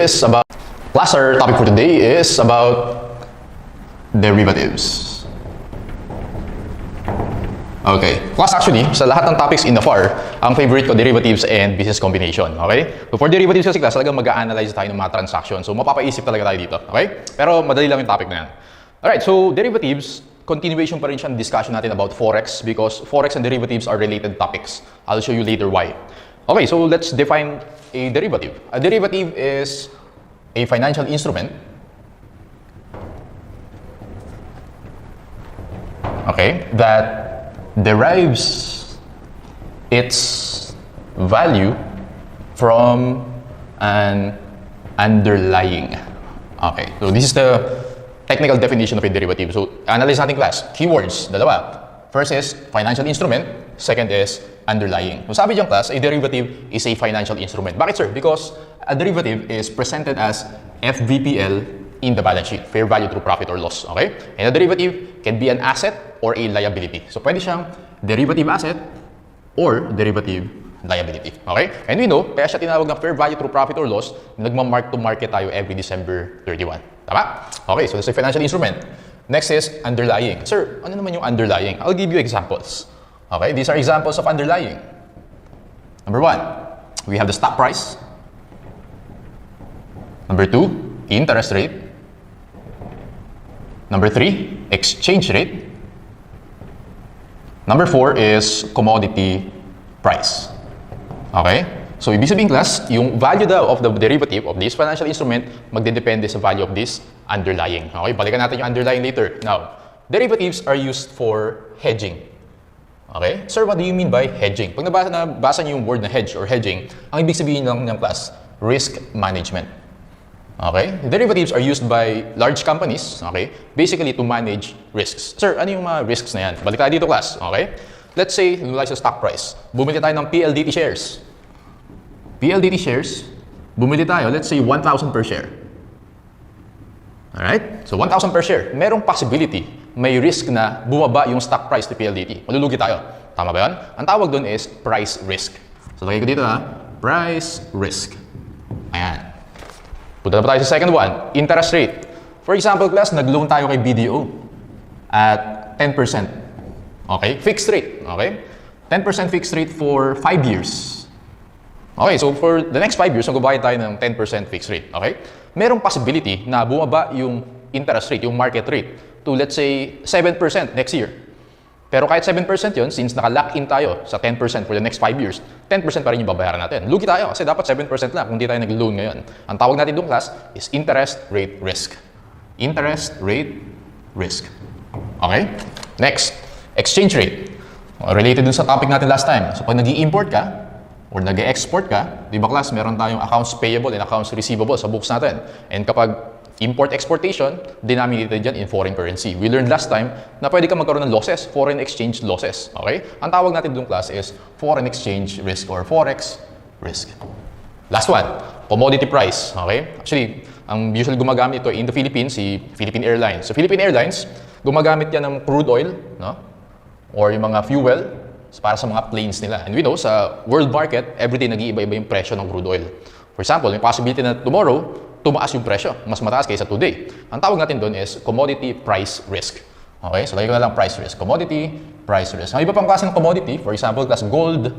is about, class, our topic for today is about derivatives. Okay, class, actually, sa lahat ng topics in the FAR, ang favorite ko, derivatives and business combination, okay? So for derivatives kasi class, talagang mag-a-analyze tayo ng mga transactions. So mapapaisip talaga tayo dito, okay? Pero madali lang yung topic na yan. Alright, so derivatives, continuation pa rin siya ng discussion natin about Forex because Forex and derivatives are related topics. I'll show you later why. Okay, so let's define a derivative. A derivative is a financial instrument, okay, that derives its value from an underlying. Okay, so this is the technical definition of a derivative. So analyze natin class. Keywords, dalawa. First is financial instrument, second is underlying. So sabi diyang class, a derivative is a financial instrument. Bakit sir? Because a derivative is presented as FVPL in the balance sheet, fair value through profit or loss, okay? And a derivative can be an asset or a liability. So pwede siyang derivative asset or derivative liability, okay? And we know, kaya siya tinawag na fair value through profit or loss, nagma-mark to market tayo every December 31. Tama? Okay, so that's a financial instrument. Next is underlying. Sir, ano naman yung underlying? I'll give you examples. Okay, these are examples of underlying. Number one, we have the stock price. Number two, interest rate. Number three, exchange rate. Number four is commodity price. Okay? So, ibig sabihin class, yung value daw of the derivative of this financial instrument magdedepende sa value of this underlying. Okay? Balikan natin yung underlying later. Now, derivatives are used for hedging. Okay? Sir, what do you mean by hedging? Pag nabasa niyo yung word na hedge or hedging, ang ibig sabihin lang ng class, risk management. Okay? Derivatives are used by large companies, okay, basically to manage risks. Sir, ano yung mga risks na yan? Balik tayo dito, class. Okay? Let's say, like sa stock price. Bumili tayo ng PLDT shares. PLDT shares, bumili tayo, let's say 1,000 per share. Alright? So 1,000 per share. Merong possibility, may risk na bumaba yung stock price ni PLDT. Malulugi tayo. Tama ba yun? Ang tawag doon is price risk. So lagay ko dito price risk. Ayan. Punta na pa tayo sa second one, interest rate. For example, class, nag-loan tayo kay BDO at 10%. Okay? Fixed rate. Okay? 10% fixed rate for 5 years. Okay, so for the next 5 years, magbabayad tayo ng 10% fixed rate. Okay? Merong possibility na bumaba yung interest rate, yung market rate, to let's say 7% next year. Pero kahit 7% yun, since naka-lock in tayo sa 10% for the next 5 years, 10% pa rin yung babayaran natin. Lugi tayo kasi dapat 7% lang kung di tayo nag-loan ngayon. Ang tawag natin doon class is interest rate risk. Interest rate risk. Okay? Next, exchange rate. Related dun sa topic natin last time. So pag nag-i-import ka or nag-e-export ka, di ba class, meron tayong accounts payable and accounts receivable sa books natin. And kapag import-exportation, denominated dyan in foreign currency. We learned last time na pwede ka magkaroon ng losses, foreign exchange losses. Okay? Ang tawag natin doon class is foreign exchange risk or forex risk. Last one, commodity price. Okay? Actually, ang usually gumagamit ito in the Philippines, si Philippine Airlines. So Philippine Airlines, gumagamit yan ng crude oil, no? Or yung mga fuel para sa mga planes nila. And we know, sa world market, everyday nag-iiba-iba yung presyo ng crude oil. For example, may possibility na tomorrow, tumaas yung presyo, mas mataas kaysa today. Ang tawag natin doon is commodity price risk. Okay? So, lagay ko na lang price risk. Commodity price risk. Ang iba pang klase ng commodity, for example, class gold,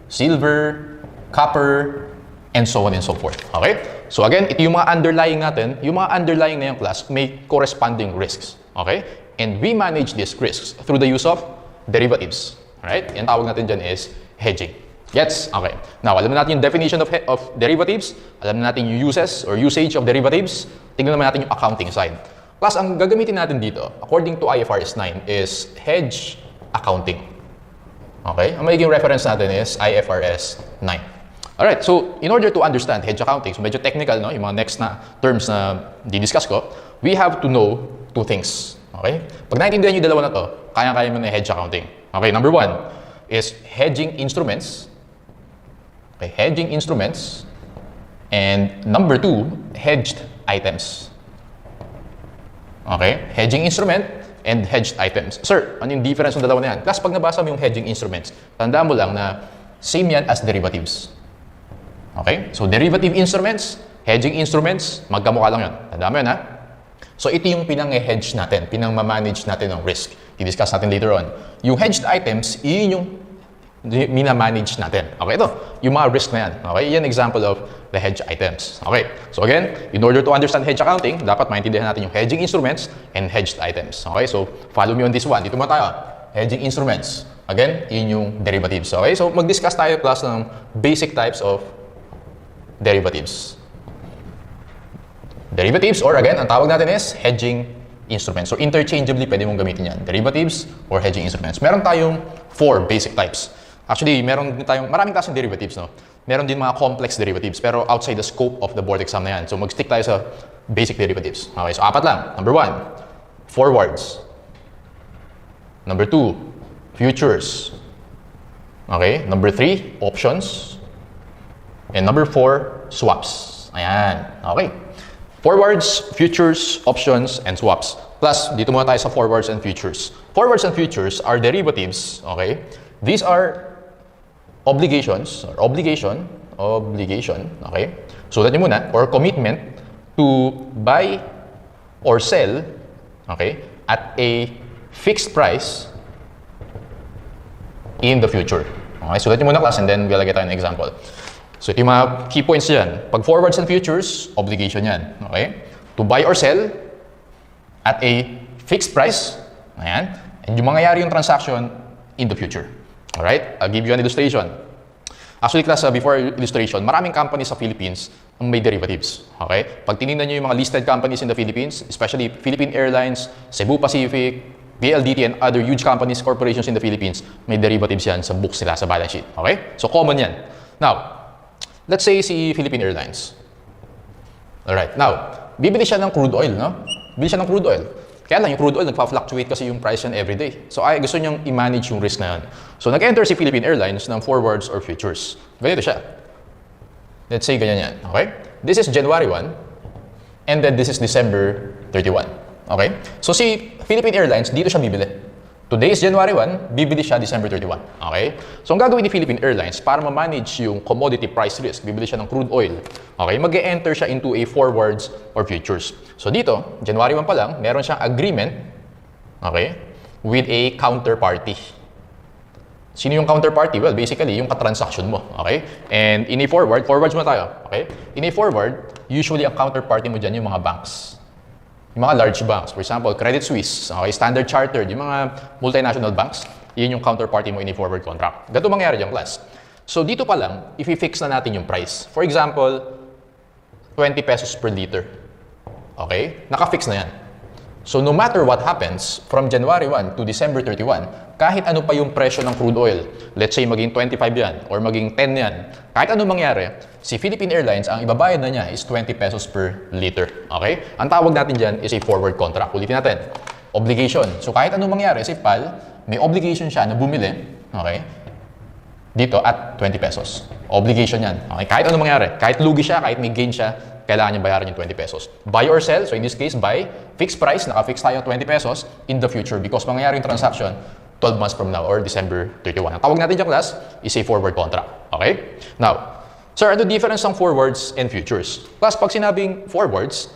silver, copper, and so on and so forth. Okay? So, again, ito yung mga underlying natin. Yung mga underlying na yung class may corresponding risks. Okay? And we manage these risks through the use of derivatives. Alright? Yung tawag natin dyan is hedging. Gets? Okay. Now, alam na natin yung definition of derivatives. Alam na natin yung uses or usage of derivatives. Tingnan naman natin yung accounting side. Plus, ang gagamitin natin dito, according to IFRS 9, is hedge accounting. Okay? Ang magiging reference natin is IFRS 9. Alright, so in order to understand hedge accounting, so medyo technical, no? Yung mga next na terms na di-discuss ko, we have to know two things. Okay? Pag naintindihan yung dalawa na to, kaya-kaya mo na hedge accounting. Okay, number one is hedging instruments. Okay, hedging instruments. And number two, hedged items. Okay, hedging instrument and hedged items. Sir, ano yung difference ng dalawa na yan? Plus, pag nabasa mo yung hedging instruments, tandaan mo lang na same yan as derivatives. Okay, so derivative instruments, Hedging instruments, magkamukha lang yun. Tandaan mo yun, ha? So, ito yung pinang-hedge natin, pinang-manage natin ng risk. I-discuss natin later on. Yung hedged items, yun yung mina-manage natin. Okay, ito. Yung mga risk na yan. Okay, yan example of the hedge items. Okay, so again, in order to understand hedge accounting, dapat maintindihan natin yung hedging instruments and hedged items. Okay, so follow me on this one. Dito muna tayo. Hedging instruments. Again, yun yung derivatives. Okay, so mag-discuss tayo plus ng basic types of derivatives. Derivatives, or again, ang tawag natin is hedging instruments. So interchangeably, pwede mong gamitin yan. Derivatives or hedging instruments. Meron tayong 4 basic types. Actually, meron din tayong maraming klaseng derivatives, no? Meron din mga complex derivatives, pero outside the scope of the board exam na yan. So mag-stick tayo sa basic derivatives. Okay, so 4 lang. Number 1, forwards. Number 2, futures. Okay, number 3, options. And number 4, swaps. Ayan. Okay. Forwards, futures, options, and swaps. Plus, dito muna tayo sa forwards and futures. Forwards and futures are derivatives, okay? These are obligations, or obligation, okay? So, that nyo muna, or commitment to buy or sell, okay, at a fixed price in the future. Okay, so that nyo muna class, and then we'll get tayo ng example. So, ito yung mga key points dyan. Pag forwards and futures, obligation yan. Okay? To buy or sell at a fixed price. Ayan. And yung mangyayari yung transaction in the future. Alright? I'll give you an illustration. Actually, class, before illustration, maraming companies sa Philippines ang may derivatives. Okay? Pag tinignan nyo yung mga listed companies in the Philippines, especially Philippine Airlines, Cebu Pacific, PLDT, and other huge companies, corporations in the Philippines, may derivatives yan sa books nila, sa balance sheet. Okay? So, common yan. Now, let's say si Philippine Airlines. Alright, now, bibili siya ng crude oil, no? Bibili siya ng crude oil. Kaya lang, yung crude oil, nagpa-fluctuate kasi yung price yan everyday. So, gusto niyang i-manage yung risk na yan. So, nag-enter si Philippine Airlines ng forwards or futures. Ganito siya. Let's say, ganyan yan. Okay? This is January 1, and then this is December 31. Okay? So, si Philippine Airlines, dito siya bibili. Today is January 1, bibili siya December 31. Okay? So, ang gagawin ni Philippine Airlines para ma-manage yung commodity price risk, bibili siya ng crude oil. Okay? Mag-e-enter siya into a forwards or futures. So, dito, January 1 pa lang, meron siyang agreement, okay, with a counterparty. Sino yung counterparty? Well, basically, yung katransaction mo. Okay? And in a forward, forwards mo tayo. Okay? In a forward, usually, ang counterparty mo dyan yung mga banks. Yung mga large banks, for example, Credit Suisse, okay, Standard Chartered, yung mga multinational banks, yun yung counterparty mo in a forward contract. Ganito mangyari dyan, class. So, dito pa lang, i-fix na natin yung price. For example, 20 pesos per liter. Okay? Naka-fix na yan. So, no matter what happens, from January 1 to December 31, kahit ano pa yung presyo ng crude oil, let's say maging 25 yan, or maging 10 yan, kahit ano mangyari, si Philippine Airlines, ang ibabayad na niya is 20 pesos per liter. Okay? Ang tawag natin dyan is a forward contract. Ulitin natin. Obligation. So, kahit ano mangyari, si PAL, may obligation siya na bumili, okay, dito at 20 pesos. Obligation yan. Okay? Kahit ano mangyari, kahit lugi siya, kahit may gain siya, kailangan niya bayaran yung 20 pesos. Buy or sell, so in this case, buy, fixed price, naka-fix tayo 20 pesos in the future because mangyayari yung transaction 12 months from now or December 31. Ang tawag natin dyan, class, is a forward contract. Okay? Now, sir, ano difference ng forwards and futures? Class, pag sinabing forwards,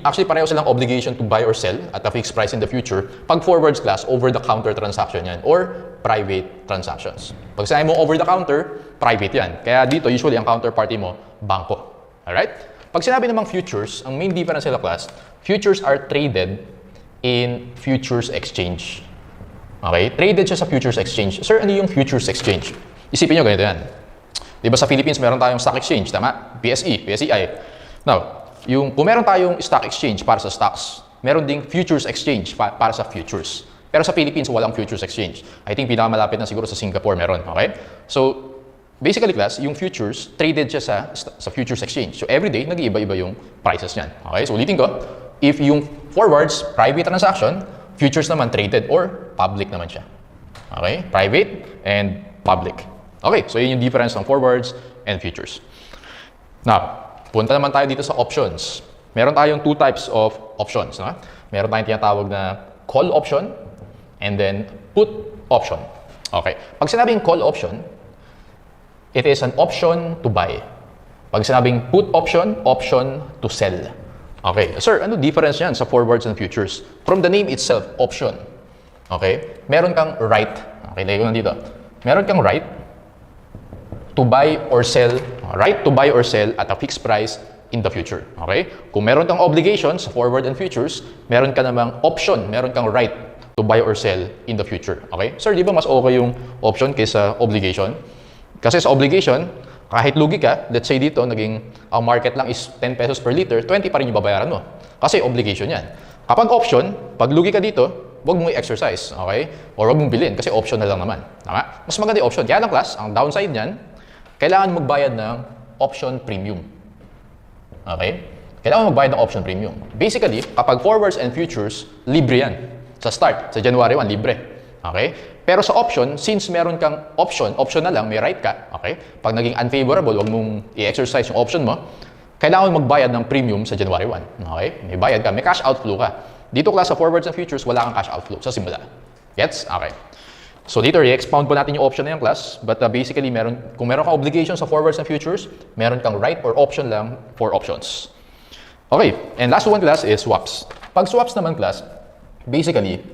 actually pareho silang obligation to buy or sell at a fixed price in the future. Pag forwards, class, over-the-counter transaction yan or private transactions. Pag sinabi mo over-the-counter, private yan. Kaya dito, usually, ang counterparty mo, bangko. Alright? Pag sinabi namang futures, ang main difference sila, class, futures are traded in futures exchange. Okay? Traded siya sa futures exchange. Sir, ano yung futures exchange? Isipin nyo, ganito yan. Di ba sa Philippines, meron tayong stock exchange, tama? PSE, PSEI. Now, kung meron tayong stock exchange para sa stocks, meron ding futures exchange para sa futures. Pero sa Philippines, walang futures exchange. I think pinakamalapit na siguro sa Singapore meron. Okay? So, basically, class, yung futures, traded siya sa futures exchange. So, every day, nag-iiba-iba yung prices niyan. Okay? So, ulitin ko, if yung forwards, private transaction, futures naman traded or public naman siya. Okay? Private and public. Okay, so yun yung difference ng forwards and futures. Now, punta naman tayo dito sa options. Meron tayong 2 types of options. No? Meron tayong tinatawag na call option and then put option. Okay. Pag sinabing call option, it is an option to buy. Pag sinabing put option, option to sell. Okay. Sir, ano difference yan sa forwards and futures? From the name itself, option. Okay? Meron kang right. Okay, lagay ko na dito. Meron kang right to buy or sell. Right to buy or sell at a fixed price in the future. Okay? Kung meron kang obligation sa forward and futures, meron ka namang option. Meron kang right to buy or sell in the future. Okay? Sir, di ba mas okay yung option kaysa obligation? Kasi sa obligation, kahit lugi ka, let's say dito, ang market lang is 10 pesos per liter, 20 pa rin yung babayaran mo. Kasi obligation yan. Kapag option, pag lugi ka dito, huwag mong i-exercise, okay? Or huwag mong bilhin kasi option na lang naman. Tama? Mas maganda yung option. Kaya lang class, ang downside niyan, kailangan magbayad ng option premium. Okay? Kailangan magbayad ng option premium. Basically, kapag forwards and futures, libre yan. Sa start, sa January 1, libre. Okay? Pero sa option, since meron kang option na lang, may right ka, okay? Pag naging unfavorable, huwag mong i-exercise yung option mo, kailangan magbayad ng premium sa January 1. Okay? May bayad ka, may cash outflow ka. Dito class sa forwards and futures, wala kang cash outflow sa simula. Gets? Okay. So dito, i-expound po natin yung option na yung class, but basically, kung meron kang obligation sa forwards and futures, meron kang right or option lang for options. Okay, and last one class is swaps. Pag swaps naman class, basically,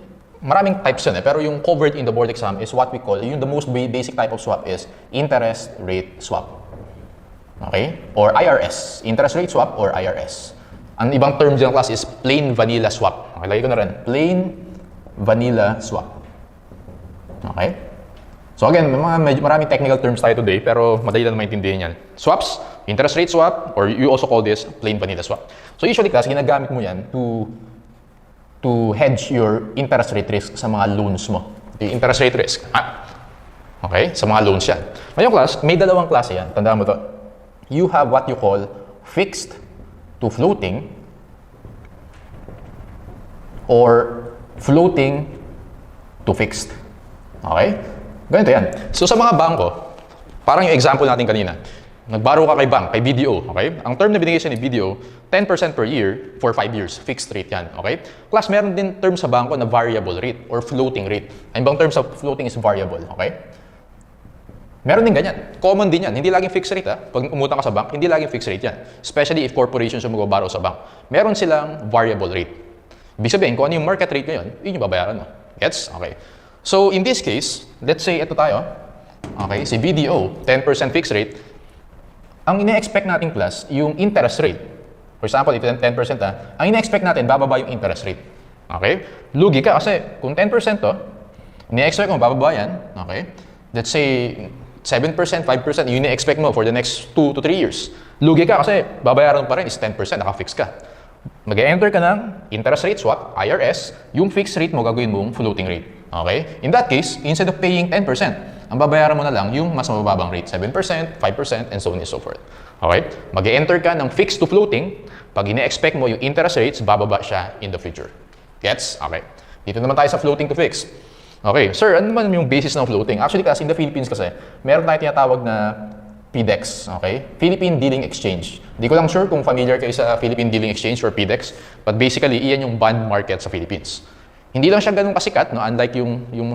maraming types yun pero yung covered in the board exam is what we call, the most basic type of swap is interest rate swap. Okay? Or IRS. Interest rate swap or IRS. Ang ibang term dyan class is plain vanilla swap. Okay, lagay ko na rin. Plain vanilla swap. Okay? So again, maraming technical terms tayo today pero madali lang maintindihan yan. Swaps, interest rate swap, or you also call this plain vanilla swap. So usually class, ginagamit mo yan to hedge your interest rate risk sa mga loans mo. Yung interest rate risk. Okay? Sa mga loans yan. Ngayon class, may dalawang klase yan. Tandaan mo to. You have what you call fixed to floating or floating to fixed. Okay? Ganito yan. So sa mga bangko, parang yung example natin kanina, nagbaro ka kay bank, kay BDO, okay? Ang term na binigay siya ni BDO, 10% per year for 5 years. Fixed rate yan, okay? Plus, meron din term sa bangko na variable rate or floating rate. Ang ibang term sa floating is variable, okay? Meron din ganyan. Common din yan. Hindi laging fixed rate, ha? Pag umutang ka sa bank, hindi laging fixed rate yan. Especially if corporations yung magbabaro sa bank. Meron silang variable rate. Ibig sabihin, kung ano yung market rate ngayon, yun yung babayaran mo. Gets? Okay. So, in this case, let's say, ito tayo. Okay, si BDO, 10% fixed rate. Ang ine-expect natin class, yung interest rate. For example, ito 10% ang ine-expect natin, bababa yung interest rate. Okay? Lugi ka kasi kung 10% to, ine-expect mo, bababa yan. Okay? Let's say, 7%, 5%, yun ine-expect mo for the next 2 to 3 years. Lugi ka kasi babayaran mo pa rin is 10%, naka-fix ka. Mag-enter ka ng interest rate swap, IRS, yung fixed rate mo gagawin mong floating rate. Okay? In that case, instead of paying 10%, ang babayaran mo na lang yung mas mababang rate, 7%, 5%, and so on and so forth. Okay? Mag-enter ka ng fixed to floating, pag ine-expect mo yung interest rates, bababa siya in the future. Gets? Okay. Dito naman tayo sa floating to fixed. Okay, sir, ano naman yung basis ng floating? Actually, kasi in the Philippines kasi, meron tayong tinatawag na PDEX, okay? Philippine Dealing Exchange. Hindi ko lang sure kung familiar kayo sa Philippine Dealing Exchange or PDEX, but basically, iyan yung bond market sa Philippines. Hindi lang siya ganun kasikat, no? Unlike yung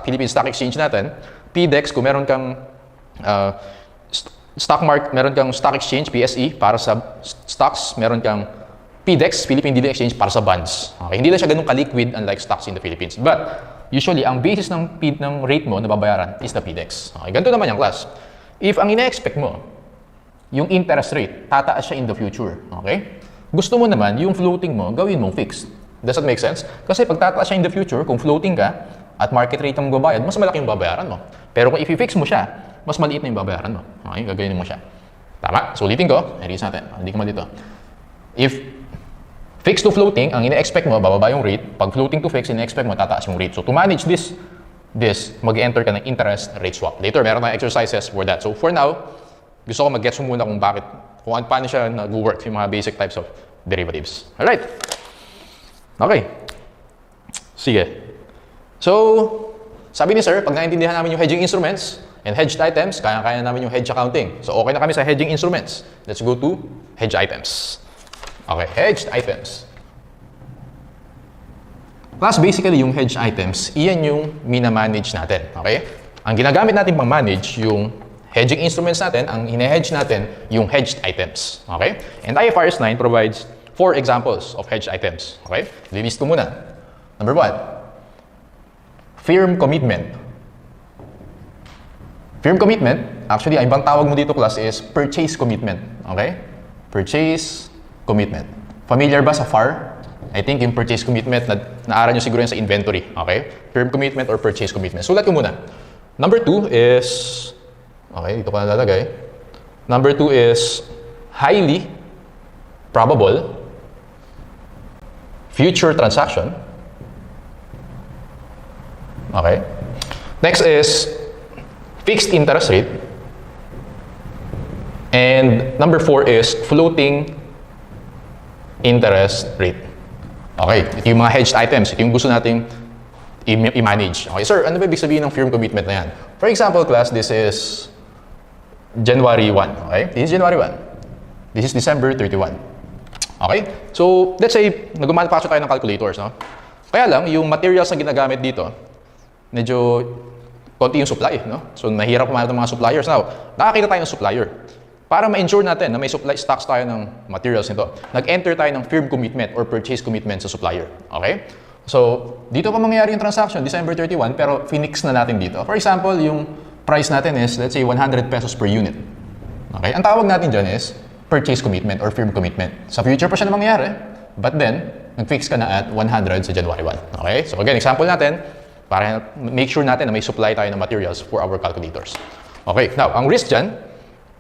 Philippine Stock Exchange natin, PDEX, kung meron kang meron kang stock exchange, PSE, para sa stocks, meron kang PDEX, Philippine Dealing Exchange, para sa bonds. Okay? Hindi lang siya ganun ka-liquid unlike stocks in the Philippines. But, usually, ang basis ng rate mo na babayaran is the PDEX. Okay? Ganito naman yung class. If ang ina-expect mo, yung interest rate, tataas siya in the future. Okay? Gusto mo naman, yung floating mo, gawin mong fixed. Does that make sense? Kasi pag tataas siya in the future, kung floating ka, at market rate ang babayad, mas malaki yung babayaran mo. Pero kung i-fix mo siya, mas maliit na yung babayaran mo. Okay? Gagawin mo siya. Tama? So, ulitin ko. Erase natin. Hindi ka malito. If fixed to floating, ang ina-expect mo, bababa yung rate. Pag floating to fixed, ina-expect mo, tataas yung rate. So, to manage this, mag-enter ka ng interest rate swap. Later, meron tayong exercises for that. So, for now, gusto ko mag-gets mo muna kung paano siya nag-work, yung mga basic types of derivatives. Alright? Okay. Sige. So, sabi ni sir, pag naintindihan namin yung hedging instruments and hedged items, kaya-kaya namin yung hedge accounting. So, okay na kami sa hedging instruments. Let's go to hedge items. Okay, hedged items. Plus, basically, yung hedge items, iyan yung mina-manage natin. Okay? Ang ginagamit natin pang-manage yung hedging instruments natin, ang ine-hedge natin, yung hedged items. Okay? And IFRS 9 provides 4 examples of hedged items. Okay? Lilist ko muna. Number 1, firm commitment. Firm commitment, actually, ang ibang tawag mo dito class is purchase commitment. Okay? Purchase commitment. Familiar ba sa FAR? I think yung purchase commitment, naaral nyo siguro yan sa inventory. Okay? Firm commitment or purchase commitment. Sulat ko muna. Number 2 is, okay, dito ko nalalagay. Number 2 is highly probable future transaction. Okay? Next is fixed interest rate. And number 4 is floating interest rate. Okay, ito yung mga hedged items. Ito yung gusto nating i-manage. Okay, sir, ano ba ibig sabihin ng firm commitment na yan? For example, class, this is January 1. Okay, this is January 1. This is December 31. Okay, so let's say, nag-manufacture tayo ng calculators, no? Kaya lang, yung materials na ginagamit dito, medyo konti yung supply, no? So, mahirap kumahanap ng mga suppliers. Now, nakakita tayo ng supplier. Para ma-ensure natin na may supply stocks tayo ng materials nito, nag-enter tayo ng firm commitment or purchase commitment sa supplier. Okay? So, dito pa mangyayari yung transaction, December 31, pero finix na natin dito. For example, yung price natin is, let's say, 100 pesos per unit. Okay? Ang tawag natin dyan is purchase commitment or firm commitment. Sa future pa siya na mangyayari, but then, nag-fix ka na at 100 sa January 1. Okay? So, again, example natin, para make sure natin na may supply tayo ng materials for our calculators. Okay? Now, ang risk dyan,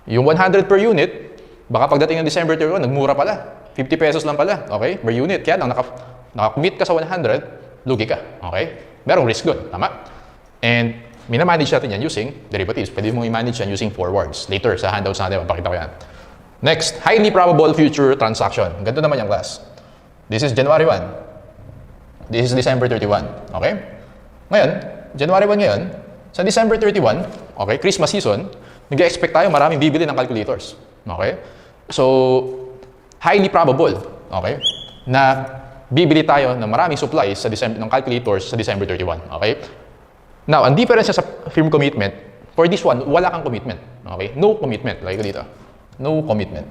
yung 100 per unit, baka pagdating ng December 31, nagmura pala. 50 pesos lang pala, okay? Per unit. Kaya lang, naka-commit ka sa 100, lugi ka, okay? Merong risk doon, tama? And minamanage natin yan using derivatives. Pwede mong i-manage yan using forwards. Later, sa handouts natin, mapakita ko yan. Next, highly probable future transaction. Ganito naman yung class. This is January 1. This is December 31, okay? Ngayon, January 1 ngayon, sa December 31, okay, Christmas season, nag-expect tayo maraming bibili ng calculators. Okay? So, highly probable, okay, na bibili tayo ng maraming supplies sa ng calculators sa December 31. Okay? Now, ang difference sa firm commitment, for this one, wala kang commitment. Okay? No commitment. Like dito. No commitment.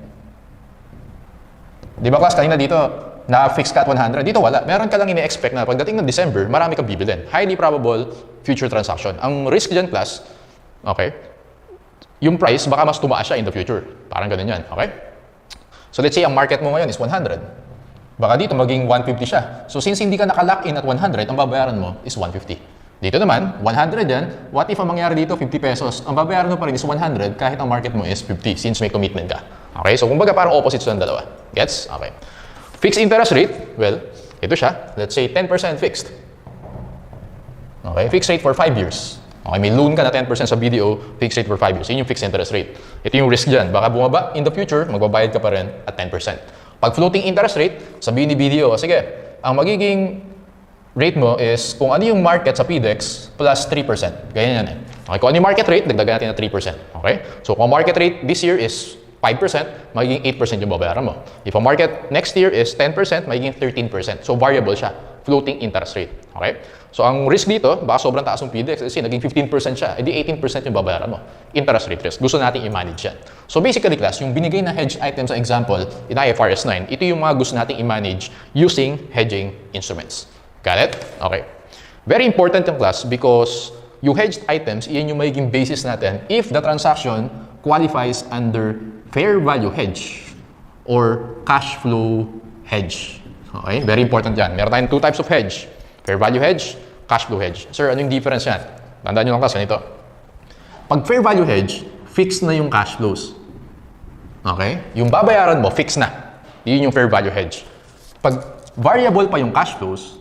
Di ba class, kanina dito, na-fix ka at 100. Dito wala. Meron ka lang ine-expect na pagdating ng December, marami kang bibilin. Highly probable future transaction. Ang risk dyan class, okay, yung price, baka mas tumaas siya in the future. Parang ganun yan, okay? So let's say, ang market mo ngayon is 100. Baka dito maging 150 siya. So since hindi ka naka-lock in at 100, ang babayaran mo is 150. Dito naman, 100 yan. What if ang mangyari dito, 50 pesos? Ang babayaran mo pa rin is 100 kahit ang market mo is 50 since may commitment ka. Okay? So kumbaga parang opposite sa dalawa. Gets? Okay. Fixed interest rate, well, ito siya. Let's say 10% fixed. Okay? Fixed rate for 5 years. Okay, may loan ka na 10% sa BDO, fixed rate for 5 years. Yun yung fixed interest rate. Ito yung risk dyan. Baka bumaba in the future, magbabayad ka pa rin at 10%. Pag floating interest rate, sabihin ni BDO, sige, ang magiging rate mo is kung ano yung market sa PDEX plus 3%. Ganyan yan eh. Okay, kung ano yung market rate, dagdagan natin na 3%. Okay? So kung market rate this year is 5%, magiging 8% yung babayaran mo. If ang market next year is 10%, magiging 13%. So variable siya. Floating interest rate. Okay? So ang risk dito, baka sobrang taas yung PDEX kasi naging 15% siya, edi 18% yung babayaran mo. Interest rate risk. Gusto nating i-manage yan. So basically class, yung binigay na hedge item sa example in IFRS 9, ito yung mga gusto nating i-manage using hedging instruments. Got it? Okay. Very important yung class because yung hedged items, iyan yung magiging basis natin if the transaction qualifies under fair value hedge or cash flow hedge. Okay? Very important yan. Meron tayong two types of hedge. Fair value hedge, cash flow hedge. Sir, ano yung difference yan? Tandaan nyo lang class, ganito. Pag fair value hedge, fixed na yung cash flows. Okay? Yung babayaran mo, fixed na. Yun yung fair value hedge. Pag variable pa yung cash flows,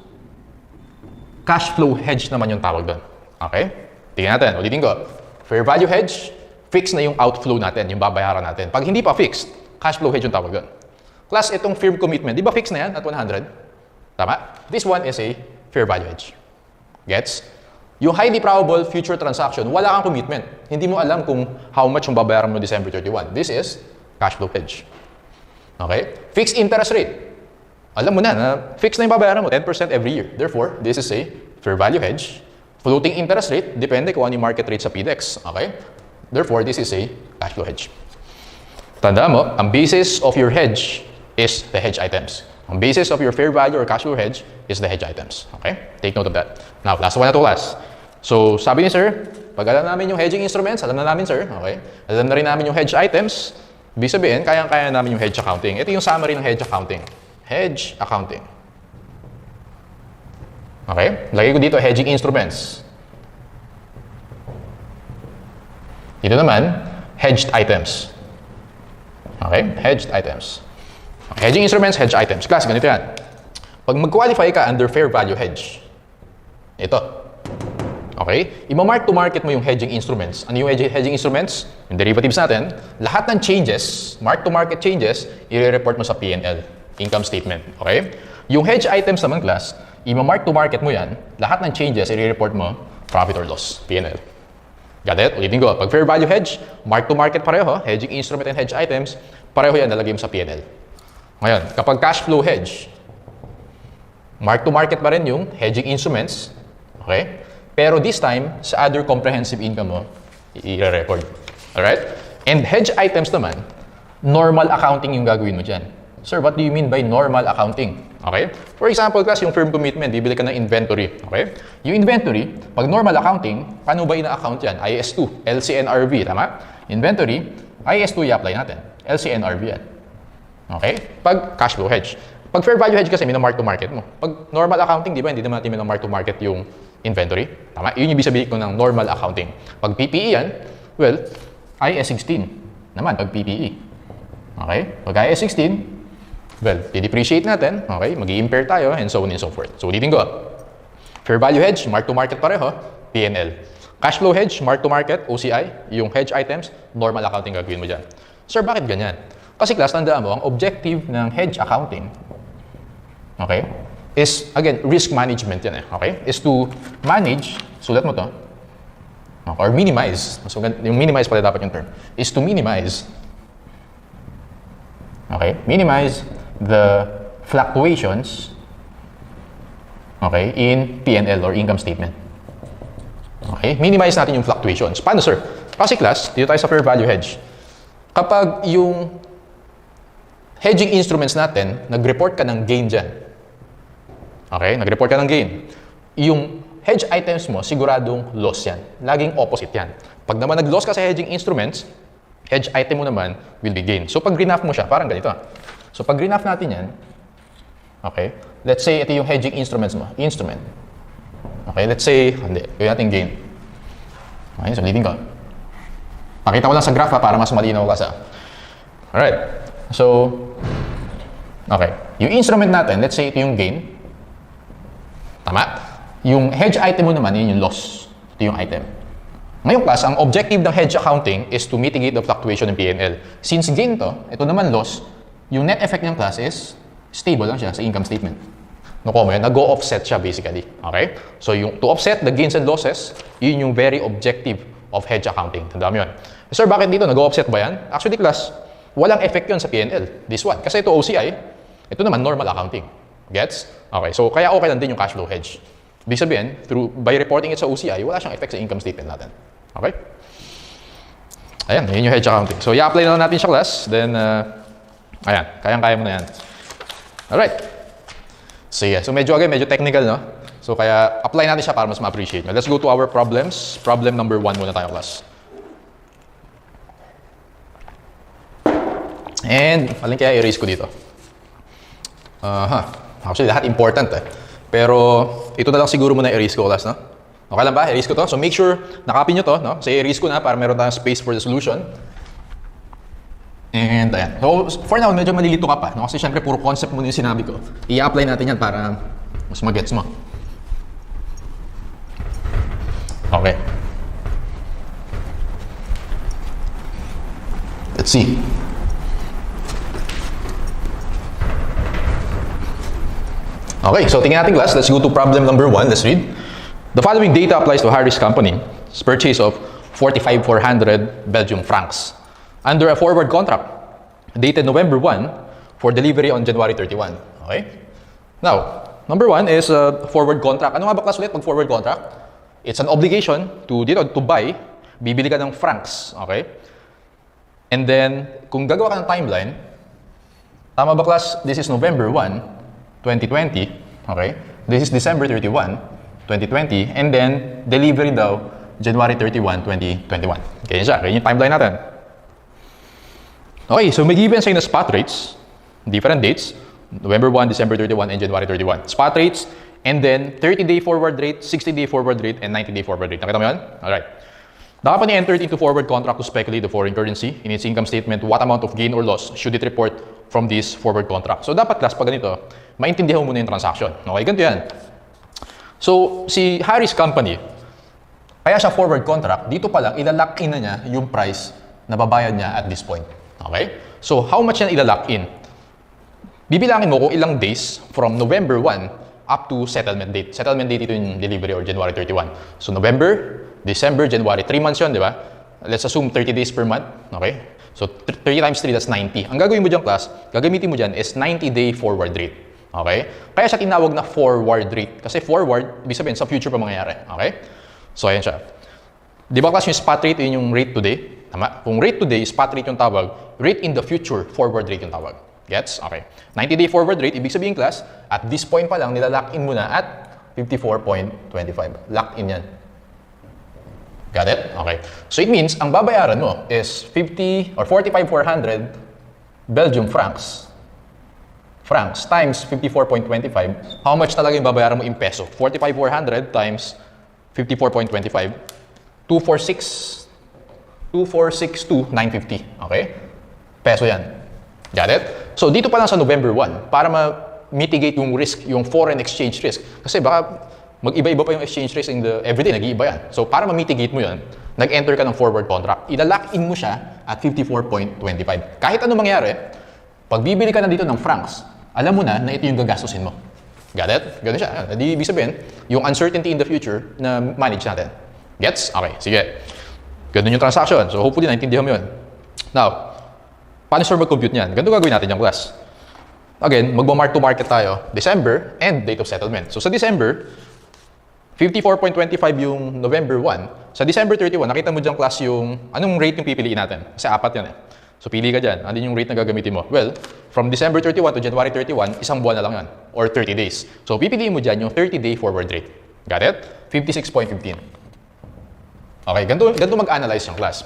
cash flow hedge naman yung tawag doon. Okay? Tingnan natin. Ulitin ko. Fair value hedge, fixed na yung outflow natin, yung babayaran natin. Pag hindi pa fixed, cash flow hedge yung tawag doon. Plus, itong firm commitment, di ba fixed na yan at 100? Tama? This one is a fair value hedge. Gets? Yung highly probable future transaction, wala kang commitment. Hindi mo alam kung how much yung babayaran mo December 31. This is cash flow hedge. Okay? Fixed interest rate. Alam mo na fixed na yung babayaran mo, 10% every year. Therefore, this is a fair value hedge. Floating interest rate, depende kung ano yung market rate sa PDEX. Okay? Therefore, this is a cash flow hedge. Tandaan mo, ang basis of your hedge is the hedge items. Ang basis of your fair value or cash flow hedge is the hedge items. Okay? Take note of that. Now, last one na to class. So, sabi ni sir, pag alam namin yung hedging instruments, alam na namin sir, okay? Alam na rin namin yung hedge items, ibig sabihin, kayang-kaya namin yung hedge accounting. Ito yung summary ng hedge accounting. Hedge accounting. Okay? Lagay ko dito, hedging instruments. Dito naman, hedged items. Okay? Hedged items. Okay. Hedging instruments, hedge items. Class, ganito yan. Pag mag-qualify ka under fair value hedge, ito. Okay? Ima-mark to market mo yung hedging instruments. Ano yung hedging instruments? Yung derivatives natin. Lahat ng changes, mark to market changes, i-report mo sa P&L, income statement. Okay? Yung hedge items naman, class, ima-mark to market mo yan. Lahat ng changes, i-report mo profit or loss, P&L. Got it? Ulitin ko. Pag fair value hedge, mark to market pareho, hedging instrument and hedge items, pareho yan, nalagay mo sa P&L. Ngayon, kapag cash flow hedge, mark to market pa rin yung hedging instruments, okay? Pero this time, sa other comprehensive income mo, i-record. Alright? And hedge items naman, normal accounting yung gagawin mo dyan. Sir, what do you mean by normal accounting? Okay? For example, class, yung firm commitment, bibili ka ng inventory. Okay? Yung inventory, pag normal accounting, paano ba ina-account yan? IS2, LCNRV, tama? Inventory, IS2 i-apply natin. LCNRV yan. Okay? Pag cash flow hedge. Pag fair value hedge kasi, mina-mark to market mo. Pag normal accounting, di ba, hindi naman natin mina-mark to market yung inventory. Tama? Yun yung ibig sabihin ko ng normal accounting. Pag PPE yan, well, IS16 naman, pag PPE. Okay? Pag IS16, well, i-depreciate natin, okay, mag-i-impair tayo, and so on and so forth. So, ulitin ko. Fair value hedge, mark to market pareho, P&L. Cash flow hedge, mark to market, OCI, yung hedge items, normal accounting gagawin mo dyan. Sir, bakit ganyan? Kasi class, tandaan mo, ang objective ng hedge accounting, okay, is, again, risk management yan okay, is to manage, sulat mo to, or minimize, so, yung minimize pala dapat yung term, is to minimize, okay, minimize the fluctuations, okay, in P&L or income statement. Okay, minimize natin yung fluctuations. Paano, sir? Kasi class, dito tayo sa fair value hedge. Kapag yung hedging instruments natin, nag-report ka ng gain dyan. Okay, nag-report ka ng gain. Yung hedge items mo, siguradong loss yan. Laging opposite yan. Pag naman nag-loss ka sa hedging instruments, hedge item mo naman will be gain. So, pag graph mo siya, parang ganito. So, pag graph natin yan, okay, let's say ito yung hedging instruments mo. Instrument. Okay, let's say, hindi, gawin natin gain. Okay, so ulitin ko. Pakita ko lang sa graph para mas malinaw ka sa. Alright. So, okay. Yung instrument natin, let's say ito yung gain. Tama? Yung hedge item mo naman, yun yung loss. Ito yung item. Ngayon class, ang objective ng hedge accounting is to mitigate the fluctuation in P&L. Since gain to, ito naman loss, yung net effect ng class is stable lang siya sa income statement. Nakuha mo yan, nag-go offset siya basically. Okay? So yung to offset the gains and losses, yun yung very objective of hedge accounting. Tandaan mo yun. Sir, bakit dito nag-go offset ba yan? Actually class, walang effect yun sa P&L. This one. Kasi ito OCI, ito naman normal accounting. Gets? Okay. So kaya okay lang din yung cash flow hedge. Ibig sabihin, by reporting it sa OCI, wala siyang effect sa income statement natin. Okay? Ayan, yun yung hedge accounting. So, i-apply na lang natin siya class. Then, ayan, kayang-kaya mo na yan. Alright. Sige. So, medyo technical, no? So, kaya apply natin siya para mas ma-appreciate. Let's go to our problems. Problem number 1 muna tayo, class. And, alin kaya i-erase ko dito? Actually, lahat important Pero, ito na lang siguro muna i-erase ko, class, no? Okay lang ba? I-erase ko to. So, make sure, nakopy nyo to, no? So, i-erase ko na para meron tayong space for the solution. And, ayan. So, for now, medyo malilito ka pa, no? Kasi, syempre, puro concept muna yung sinabi ko. I-apply natin yan para mas mag-gets mo. Okay. Let's see. Okay, so tingnan natin class. Let's go to problem number 1. Let's read. The following data applies to Harris Company's purchase of 45,400 Belgium francs under a forward contract dated November 1 for delivery on January 31. Okay? Now, number 1 is a forward contract. Ano nga ba class ulit pag forward contract? It's an obligation to buy Bibili ka ng francs, okay? And then, kung gagawa ka ng timeline, tama ba class? This is November 1, 2020, okay? This is December 31, 2020, and then delivery daw, January 31, 2021. Ganyan siya, ganyan yung timeline natin. Okay, so may given sa'yo na spot rates, different dates, November 1, December 31, and January 31. Spot rates, and then 30-day forward rate, 60-day forward rate, and 90-day forward rate. Nakita mo yun? Alright. The company entered into forward contract to speculate the foreign currency. In its income statement, what amount of gain or loss should it report from this forward contract? So dapat class, pag ganito, maintindihan mo muna yung transaction. Okay, ganito yan. So, si Harry's company, kaya siya forward contract, dito pa lang, ilalock in na niya yung price na babayad niya at this point. Okay? So, how much yan ilalock in? Bibilangin mo kung ilang days from November 1 up to settlement date. Settlement date ito yung delivery or January 31. So, November, December, January. 3 months yun, di ba? Let's assume 30 days per month. Okay? So, 30 times 3, that's 90. Ang gagawin mo dyan, class, gagamitin mo dyan is 90-day forward rate. Okay? Kaya siya tinawag na forward rate. Kasi forward, ibig sabihin, sa future pa mangyayari. Okay? So, ayan siya. Di ba, class, yung spot rate, yun yung rate today? Tama? Kung rate today, spot rate yung tawag, rate in the future, forward rate yung tawag. Gets? Okay. 90-day forward rate, ibig sabihin, class, at this point pa lang, nilalock in mo na at 54.25. Lock in yan. Got it? Okay. So it means, ang babayaran mo is 50 or 45,400 Belgium francs. Francs times 54.25. How much talaga yung babayaran mo in peso? 45,400 times 54.25. 246,2950. Okay? Peso yan. Got it? So dito pa lang sa November 1, para ma-mitigate yung risk, yung foreign exchange risk. Kasi baka mag-iba-iba pa yung exchange risk in the everyday, nag-iiba yan. So para ma-mitigate mo yun, nag-enter ka ng forward contract. Ilalock in mo siya at 54.25. Kahit ano mangyari, pag bibili ka na dito ng francs, alam mo na ito yung gagastusin mo. Got it? Ganun siya. Di ibig sabihin, yung uncertainty in the future na manage natin. Gets? Okay, sige. Ganun yung transaction. So hopefully, naintindihan mo yun. Now, paano sir mag-compute niyan? Ganito gagawin natin yung class. Again, magma-mark to market tayo, December and date of settlement. So sa December, 54.25 yung November 1. Sa December 31, nakita mo dyan class yung anong rate yung pipiliin natin. Kasi apat yan eh. So pili ka dyan. Ano yung rate na gagamitin mo? Well, from December 31 to January 31, isang buwan na lang yan. Or 30 days. So pipiliin mo dyan yung 30-day forward rate. Got it? 56.15. Okay, ganito mag-analyze yung class.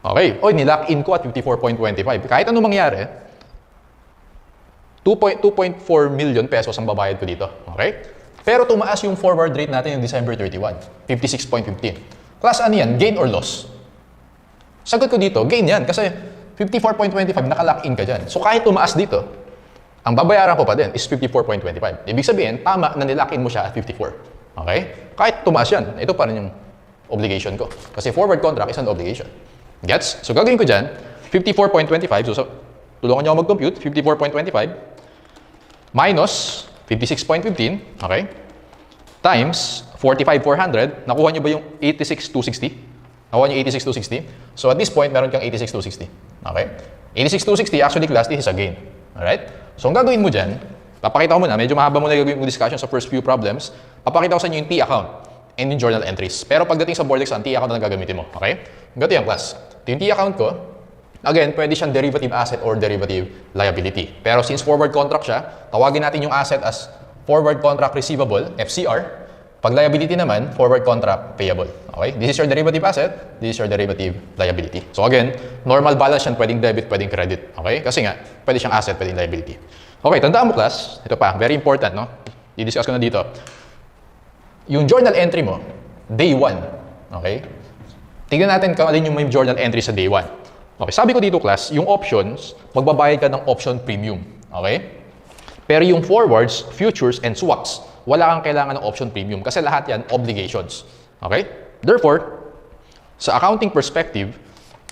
Okay, nilock in ko at 54.25. Kahit ano mangyari, 2.4 million pesos ang babayad ko dito. Okay? Pero tumaas yung forward rate natin yung December 31, 56.15. Class, ano yan? Gain or loss? Sagot ko dito, gain yan. Kasi 54.25, naka-lock in ka dyan. So kahit tumaas dito, ang babayaran ko pa din is 54.25. Ibig sabihin, tama na nilock in mo siya at 54. Okay? Kahit tumaas yan, ito pa rin yung obligation ko. Kasi forward contract is an obligation. Gets? So gagawin ko dyan, 54.25. So tulungan nyo ako mag-compute. 54.25 minus 56.15. Okay? Times 45,400. Nakuha nyo ba yung 86,260? Nakuha nyo 86,260? So at this point, meron kang 86,260. Okay? 86,260, actually class, this is a gain. Alright? So ang gagawin mo dyan, papakita ko muna, medyo mahaba muna gagawin mo discussion sa first few problems. Papakita ko sa inyo yung T account and yung journal entries. Pero pagdating sa board exam, T account na gagamitin mo. Okay? Ganito yung class. Ito yung T account ko. Again, pwede siyang derivative asset or derivative liability. Pero since forward contract siya, tawagin natin yung asset as forward contract receivable, FCR. Pag liability naman, forward contract payable. Okay? This is your derivative asset, this is your derivative liability. So again, normal balance yan, pwedeng debit, pwedeng credit. Okay? Kasi nga, pwede siyang asset, pwedeng liability. Okay, tandaan mo class, ito pa, very important, no? I-discuss ko na dito. Yung journal entry mo, day 1. Okay? Tingnan natin kung alin yung may journal entry sa day 1. Okay, sabi ko dito class, yung options, magbabayad ka ng option premium. Okay? Pero yung forwards, futures, and swaps, wala kang kailangan ng option premium kasi lahat yan obligations. Okay? Therefore, sa accounting perspective,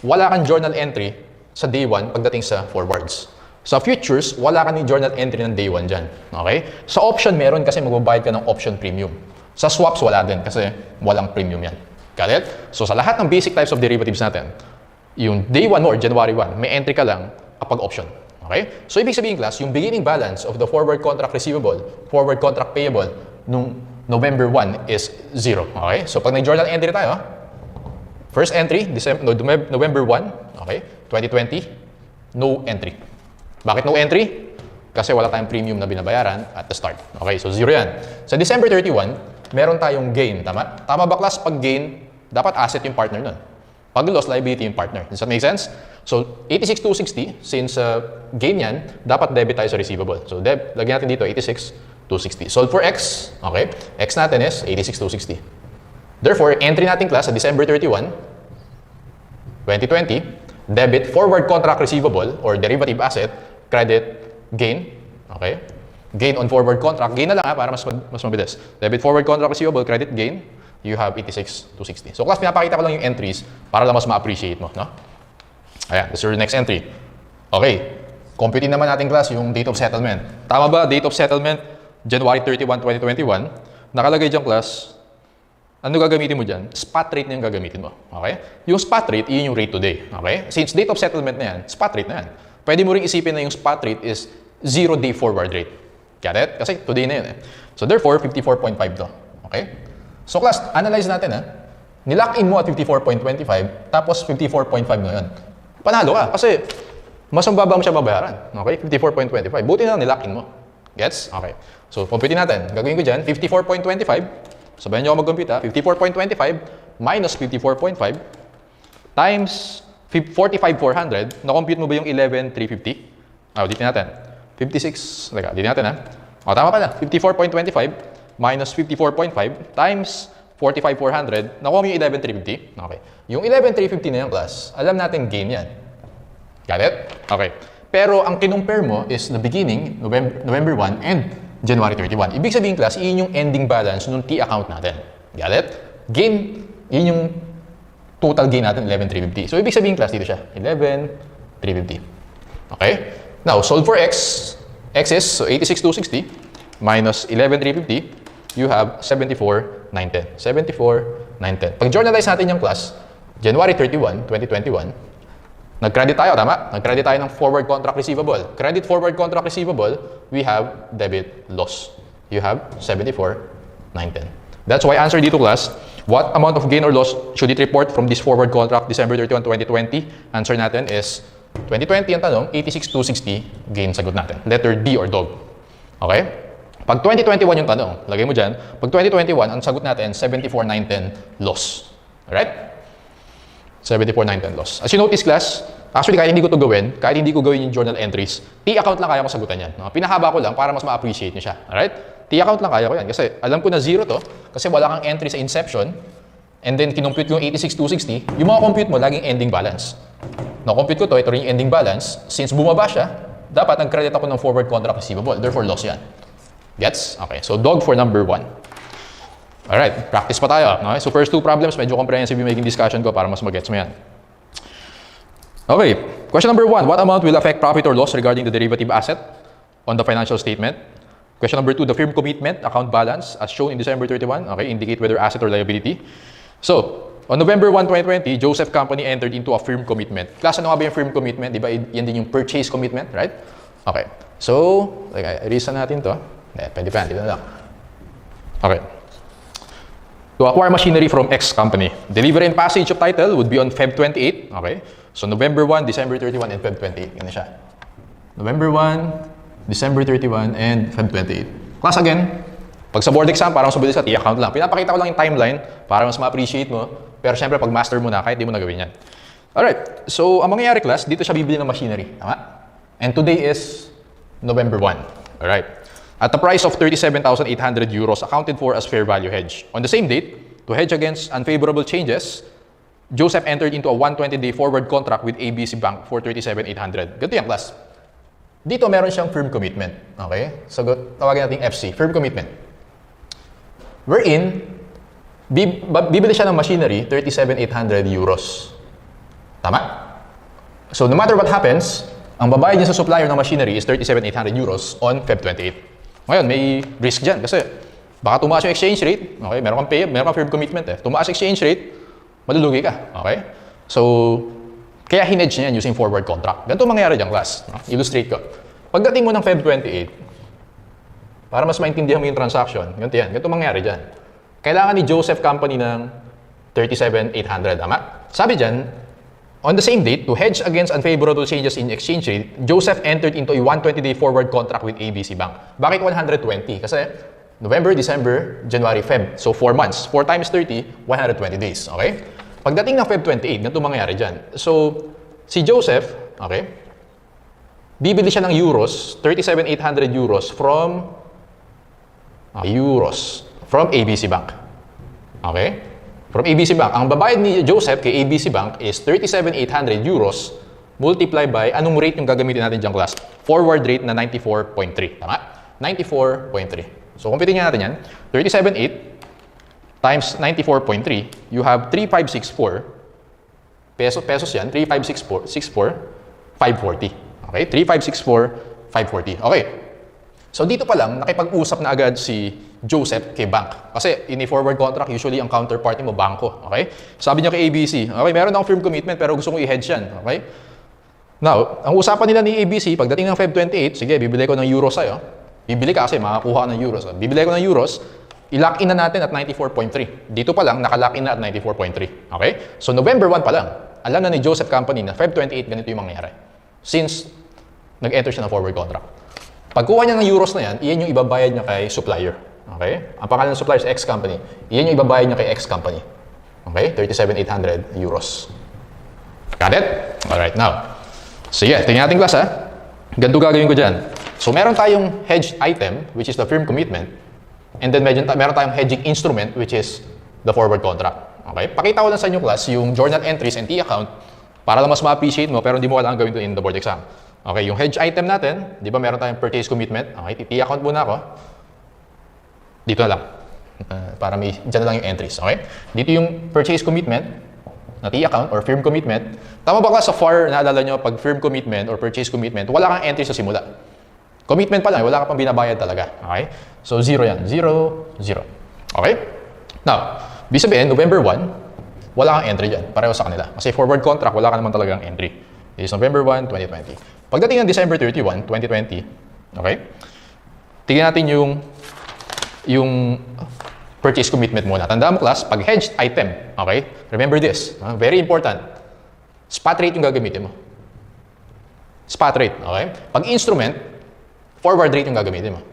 wala kang journal entry sa day 1 pagdating sa forwards. Sa futures, wala kang journal entry ng day 1 dyan. Okay? Sa option, meron kasi magbabayad ka ng option premium. Sa swaps, wala din kasi walang premium yan. Got it? So sa lahat ng basic types of derivatives natin, yung day 1 mo or January 1, may entry ka lang kapag option. Okay? So, ibig sabihin, class, yung beginning balance of the forward contract receivable, forward contract payable, nung November 1 is 0. Okay? So, pag nag-journal entry tayo, First entry, November 1, okay, 2020, no entry. Bakit no entry? Kasi wala tayong premium na binabayaran at the start. Okay, so 0 yan. Sa December 31, meron tayong gain, tama? Tama ba class? Pag gain, dapat asset yung partner nun. Pag loss, liability yung partner. Does that make sense? So, 86,260, since gain yan, dapat debit tayo sa receivable. So, lagyan natin dito, 86,260. Solve for X, okay? X natin is 86,260. Therefore, entry natin class sa December 31, 2020, debit forward contract receivable or derivative asset, credit gain, okay? Gain on forward contract, gain na lang para mas mabilis. Debit forward contract receivable, credit gain, you have 86,260. So class, pinapakita ko lang yung entries para lang mas ma-appreciate mo, no? Ayan, this is your next entry. Okay, computing naman natin class yung date of settlement. Tama ba? Date of settlement, January 31, 2021. Nakalagay dyan class, ano gagamitin mo dyan? Spot rate na yung gagamitin mo. Okay? Yung spot rate, yun yung rate today. Okay? Since date of settlement na yan, spot rate na yan. Pwede mo rin isipin na yung spot rate is 0-day forward rate. Get it? Kasi today na yun eh. So therefore, 54.5 to. Okay? So class, analyze natin ha. Nilock in mo at 54.25, tapos 54.5 ngayon. Panalo ka. Kasi mas mababa mo siya babayaran. Okay? 54.25. Buti na nilock in mo. Gets? Okay. So, computing natin. Gagawin ko dyan, 54.25. Sabayan nyo ako mag-compute ha. 54.25 minus 54.5 times 45,400. Na-compute mo ba yung 11,350? Ulitin natin. 56. Ulitin natin ha. O, tama pala. 54.25 minus 54.5 times 45,400. Nakuha mo yung 11,350. Okay. Yung 11,350 na yung class, alam natin gain yan. Got it? Okay. Pero ang kinumpare mo is the beginning, November 1 and January 31. Ibig sabihin class, yun yung ending balance ng T account natin. Got it? Gain, yun yung total gain natin, 11,350. So ibig sabihin class, dito siya, 11,350. Okay? Now, solve for X. X is, so 86,260 minus 11,350, you have 74,910. 74,910. Pag journalize natin yung class, January 31, 2021, nag-credit tayo, tama? Nag-credit tayo ng forward contract receivable. Credit forward contract receivable, we have debit loss. You have 74,910. That's why answer dito class, what amount of gain or loss should it report from this forward contract December 31, 2020? Answer natin is 2020 ang tanong, 86,260 gain sagot natin. Letter D or dog. Okay? Pag 2021 yung tanong, lagay mo dyan. Pag 2021, ang sagot natin, 74,910 loss. Alright? 74,910 loss. As you notice class, actually kahit hindi ko to gawin, kahit hindi ko gawin yung journal entries, T account lang kaya ko sagutan yan. No? Pinahaba ko lang para mas ma-appreciate nyo siya. Alright? T account lang kaya ko yan. Kasi alam ko na 0 to, kasi wala kang entry sa inception, and then kinompute ko yung 86,260, yung mga compute mo, laging ending balance. Na-compute ko to, ito rin yung ending balance. Since bumaba siya, dapat nag-credit ako ng forward contract receivable. Therefore, loss yan. Gets? Okay. So, dog for number 1. Alright, practice pa tayo. Okay? So first two problems, medyo comprehensive yung making discussion ko para mas mag-gets mo yan. Okay, question number 1. What amount will affect profit or loss regarding the derivative asset on the financial statement? Question number 2. The firm commitment account balance as shown in December 31. Okay, indicate whether asset or liability. So, on November 1, 2020, Joseph Company entered into a firm commitment. Class, ano nga ba yung firm commitment? Di ba yan din yung purchase commitment, right? Okay, so, reason natin to. Pwede pa yan, dito na lang. Okay. To acquire machinery from X company. Delivery and passage of title would be on Feb 28. Okay. So November 1, December 31, and Feb 28. Ganun siya. November 1, December 31, and Feb 28. Class again, pag sa board exam, parang subulis sa T-account lang. Pinapakita ko lang yung timeline para mas ma-appreciate mo. Pero syempre, pag master mo na, kahit di mo nagawin yan. Alright. So, ang mangyayari class, dito siya bibili ng machinery. Tama? And today is November 1. Alright. At the price of 37,800 euros accounted for as fair value hedge. On the same date, to hedge against unfavorable changes, Joseph entered into a 120-day forward contract with ABC Bank for 37,800. Ganito yung class. Dito meron siyang firm commitment. Okay? So tawagin natin FC, firm commitment. Wherein, bibili siya ng machinery, 37,800 euros. Tama? So no matter what happens, ang babayad niya sa supplier ng machinery is 37,800 euros on Feb 28. Ngayon, may risk dyan kasi baka tumaas yung exchange rate, okay? Meron kang firm commitment eh. Tumaas exchange rate, malulugi ka, okay? So, kaya hinedge niya yan using forward contract. Ganito mangyayari dyan, class. Illustrate ko. Pagdating mo ng Feb 28, para mas maintindihan mo yung transaction, ganito yan. Ganito mangyayari dyan. Kailangan ni Joseph Company ng 37,800. Tama? Sabi dyan, on the same date, to hedge against unfavorable changes in exchange rate, Joseph entered into a 120-day forward contract with ABC Bank. Bakit 120? Kasi November, December, January, Feb. So 4 months. 4 times 30, 120 days. Okay? Pagdating ng Feb 28, ganito mangyayari dyan. So, si Joseph, okay, bibili siya ng euros, 37,800 euros from ABC Bank. Okay? From ABC Bank. Ang babayad ni Joseph kay ABC Bank is 37,800 euros multiply by, anong rate yung gagamitin natin dyan, class? Forward rate na 94.3. Tama? 94.3. So, kumpitin nga natin yan. 37,800 times 94.3, you have 3,564 pesos yan, 3,564, 540. Okay? 3,564, 540. Okay. So, dito pa lang, nakipag-usap na agad si Joseph kay bank. Kasi, in a forward contract, usually ang counterparty mo, bangko. Okay? Sabi niya kay ABC, okay, meron akong firm commitment pero gusto kong i-hedge yan. Okay? Now, ang usapan nila ni ABC, pagdating ng Feb 28, sige, bibili ko ng euros sa'yo. Bibili ka kasi, makakuha ka ng euros. Bibili ko ng euros, i-lock in na natin at 94.3. Dito pa lang, naka-lock in na at 94.3. Okay? So, November 1 pa lang, alam na ni Joseph Company na Feb 28, ganito yung mangyayari. Since, nag-enter siya ng forward contract. Pagkuha niya ng euros na yan, iyan yung ibabayad niya kay supplier. Okay? Ang pangalan ng supplier is X company. Iyan yung ibabayad niya kay X company. Okay? 37,800 euros. Got it? Alright, now. Sige, tingnan natin class ha. Ganito gagawin ko dyan. So, meron tayong hedge item, which is the firm commitment. And then meron tayong hedging instrument, which is the forward contract. Okay? Pakita ko lang sa inyo class yung journal entries and T-account para lang mas ma-appreciate mo pero hindi mo kailangan gawin ito in the board exam. Okay, yung hedge item natin, di ba meron tayong purchase commitment? Okay, T-account muna ako. Dito na lang. Para dyan na lang yung entries. Okay? Dito yung purchase commitment na T-account or firm commitment. Tama ba class sa FAR, naalala nyo, pag firm commitment or purchase commitment, wala kang entry sa simula. Commitment pa lang, wala ka pang binabayad talaga. Okay? So, 0 yan. 0, 0. Okay? Now, ibig sabihin, November 1, wala kang entry dyan. Pareho sa kanila. Kasi forward contract, wala ka naman talagang entry. It is November 1, 2020. Pagdating ng December 31, 2020, okay? Tingnan natin yung purchase commitment muna. Tandaan mo class, pag hedged item, okay? Remember this, very important. Spot rate yung gagamitin mo. Spot rate, okay? Pag instrument, forward rate yung gagamitin mo.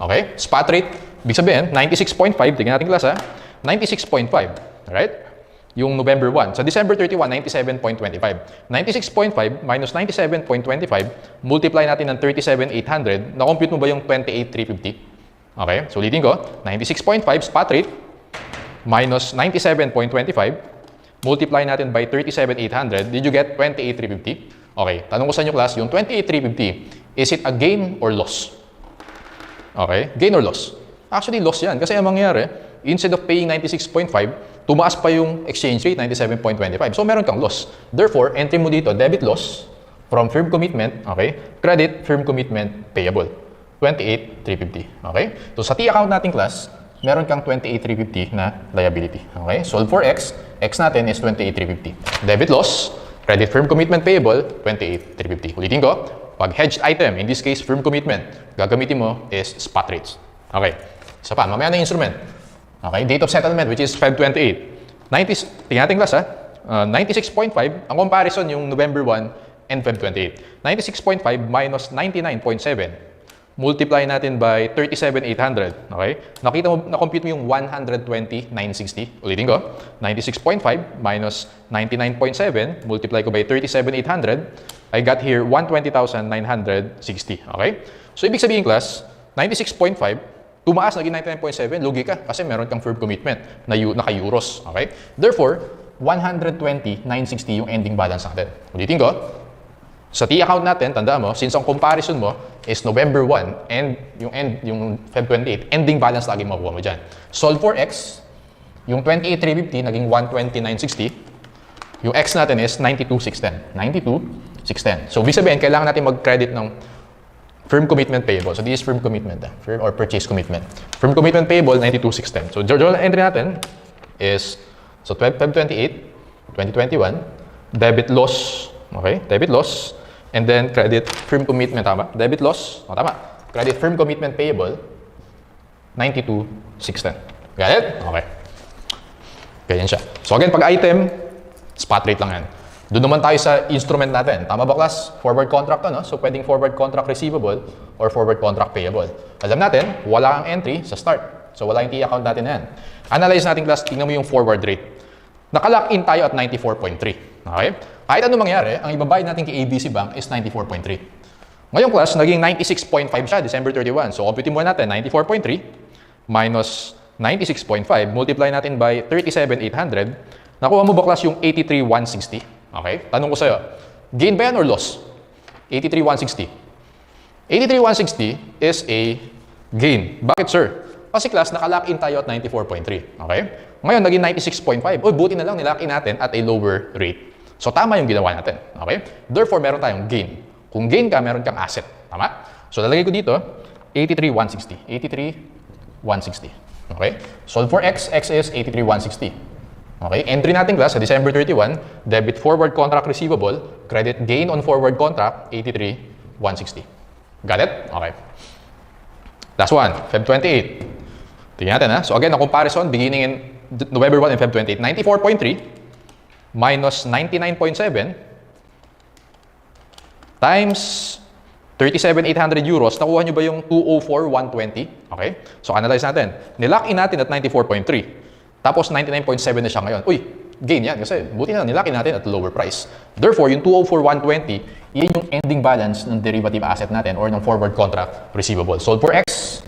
Okay? Spot rate, ibig sabihin, 96.5. Tingnan natin class ha. 96.5. Alright? Yung November 1. Sa December 31, 97.25. 96.5 minus 97.25, multiply natin ng 37,800. Na-compute mo ba yung 28,350? Okay? So, ulitin ko. 96.5 spot rate minus 97.25, multiply natin by 37,800. Did you get 28,350? Okay. Tanong ko sa inyo class, yung 28,350, is it a gain or loss? Okay? Gain or loss? Actually, loss yan. Kasi ang mangyayari, instead of paying 96.5, tumaas pa yung exchange rate, 97.25. So, meron kang loss. Therefore, entry mo dito, debit loss from firm commitment, okay? Credit firm commitment payable, 28,350. Okay? So, sa T-account natin class, meron kang 28,350 na liability. Okay? Solve for X. X natin is 28,350. Debit loss, credit firm commitment payable, 28,350. Ulitin ko, pag hedged item, in this case, firm commitment, gagamitin mo is spot rates. Okay. Isa pa, mamaya na instrument. Okay, date of settlement which is Feb 28. Tingnan natin class ha. 96.5, ang comparison yung November 1 and Feb 28. 96.5 minus 99.7. Multiply natin by 37,800. Okay? Nakita mo, na-compute mo yung 120,960. Ulitin ko. 96.5 minus 99.7. Multiply ko by 37,800. I got here 120,960. Okay? So, ibig sabihin class, 96.5, tumaas, naging 99.7, lugi ka kasi meron kang firm commitment na naka-euros. Okay? Therefore, 120,960 yung ending balance natin. Ulitin ko, sa T-account natin, tandaan mo, since ang comparison mo is November 1 and yung Feb 28, ending balance lagi makuha mo dyan. Solve for X, yung 28,350 naging 120,960. Yung X natin is 92,610. 92,610. So, ibig sabihin, kailangan natin mag-credit ng firm commitment payable. So, this is firm commitment, firm or purchase commitment. Firm commitment payable, 92,610. So, journal entry natin is, so, Feb 28, 2021, debit loss, okay? Debit loss, and then credit firm commitment, tama? Debit loss, tama. Credit firm commitment payable, 92,610. Got it? Okay. Ganyan siya. So again, pag item, spot rate lang yan. Doon naman tayo sa instrument natin. Tama ba, class? Forward contract to, no? So pwedeng forward contract receivable or forward contract payable. Alam natin, wala kang entry sa start. So wala yung key account natin na yan. Analyze natin, class, tingnan mo yung forward rate. Nakalock in tayo at 94.3. Okay? Kahit ano mangyari, ang ibabayad natin kay ABC Bank is 94.3. Ngayon, class, naging 96.5 siya, December 31. So compute mo natin, 94.3 minus 96.5, multiply natin by 37,800. Nakuha mo ba, class, yung 83,160? Okay? Tanong ko sa'yo, gain ba yan or loss? 83,160. 83,160 is a gain. Bakit, sir? Kasi, class, nakalock in tayo at 94.3. Okay? Ngayon, naging 96.5. Uy, buti na lang nilock in natin at a lower rate. So, tama yung ginawa natin. Okay? Therefore, meron tayong gain. Kung gain ka, meron kang asset. Tama? So, lalagay ko dito, 83,160. 83,160. Okay? Solve for X. X is 83,160. Okay, entry natin, class, sa December 31, debit forward contract receivable, credit gain on forward contract, 83,160. Got it? Okay. Last one, Feb 28. Tingnan natin, ha? So again, a comparison beginning in November 1 and Feb 28. 94.3 minus 99.7 times 37,800 euros. Nakuha nyo ba yung 204,120? Okay? So analyze natin. Nilock in natin at 94.3. Tapos 99.7 na siya ngayon. Uy, gain yan kasi buti na nilaki natin at lower price. Therefore, yung 204,120, yan yung ending balance ng derivative asset natin or ng forward contract receivable. Sold for X.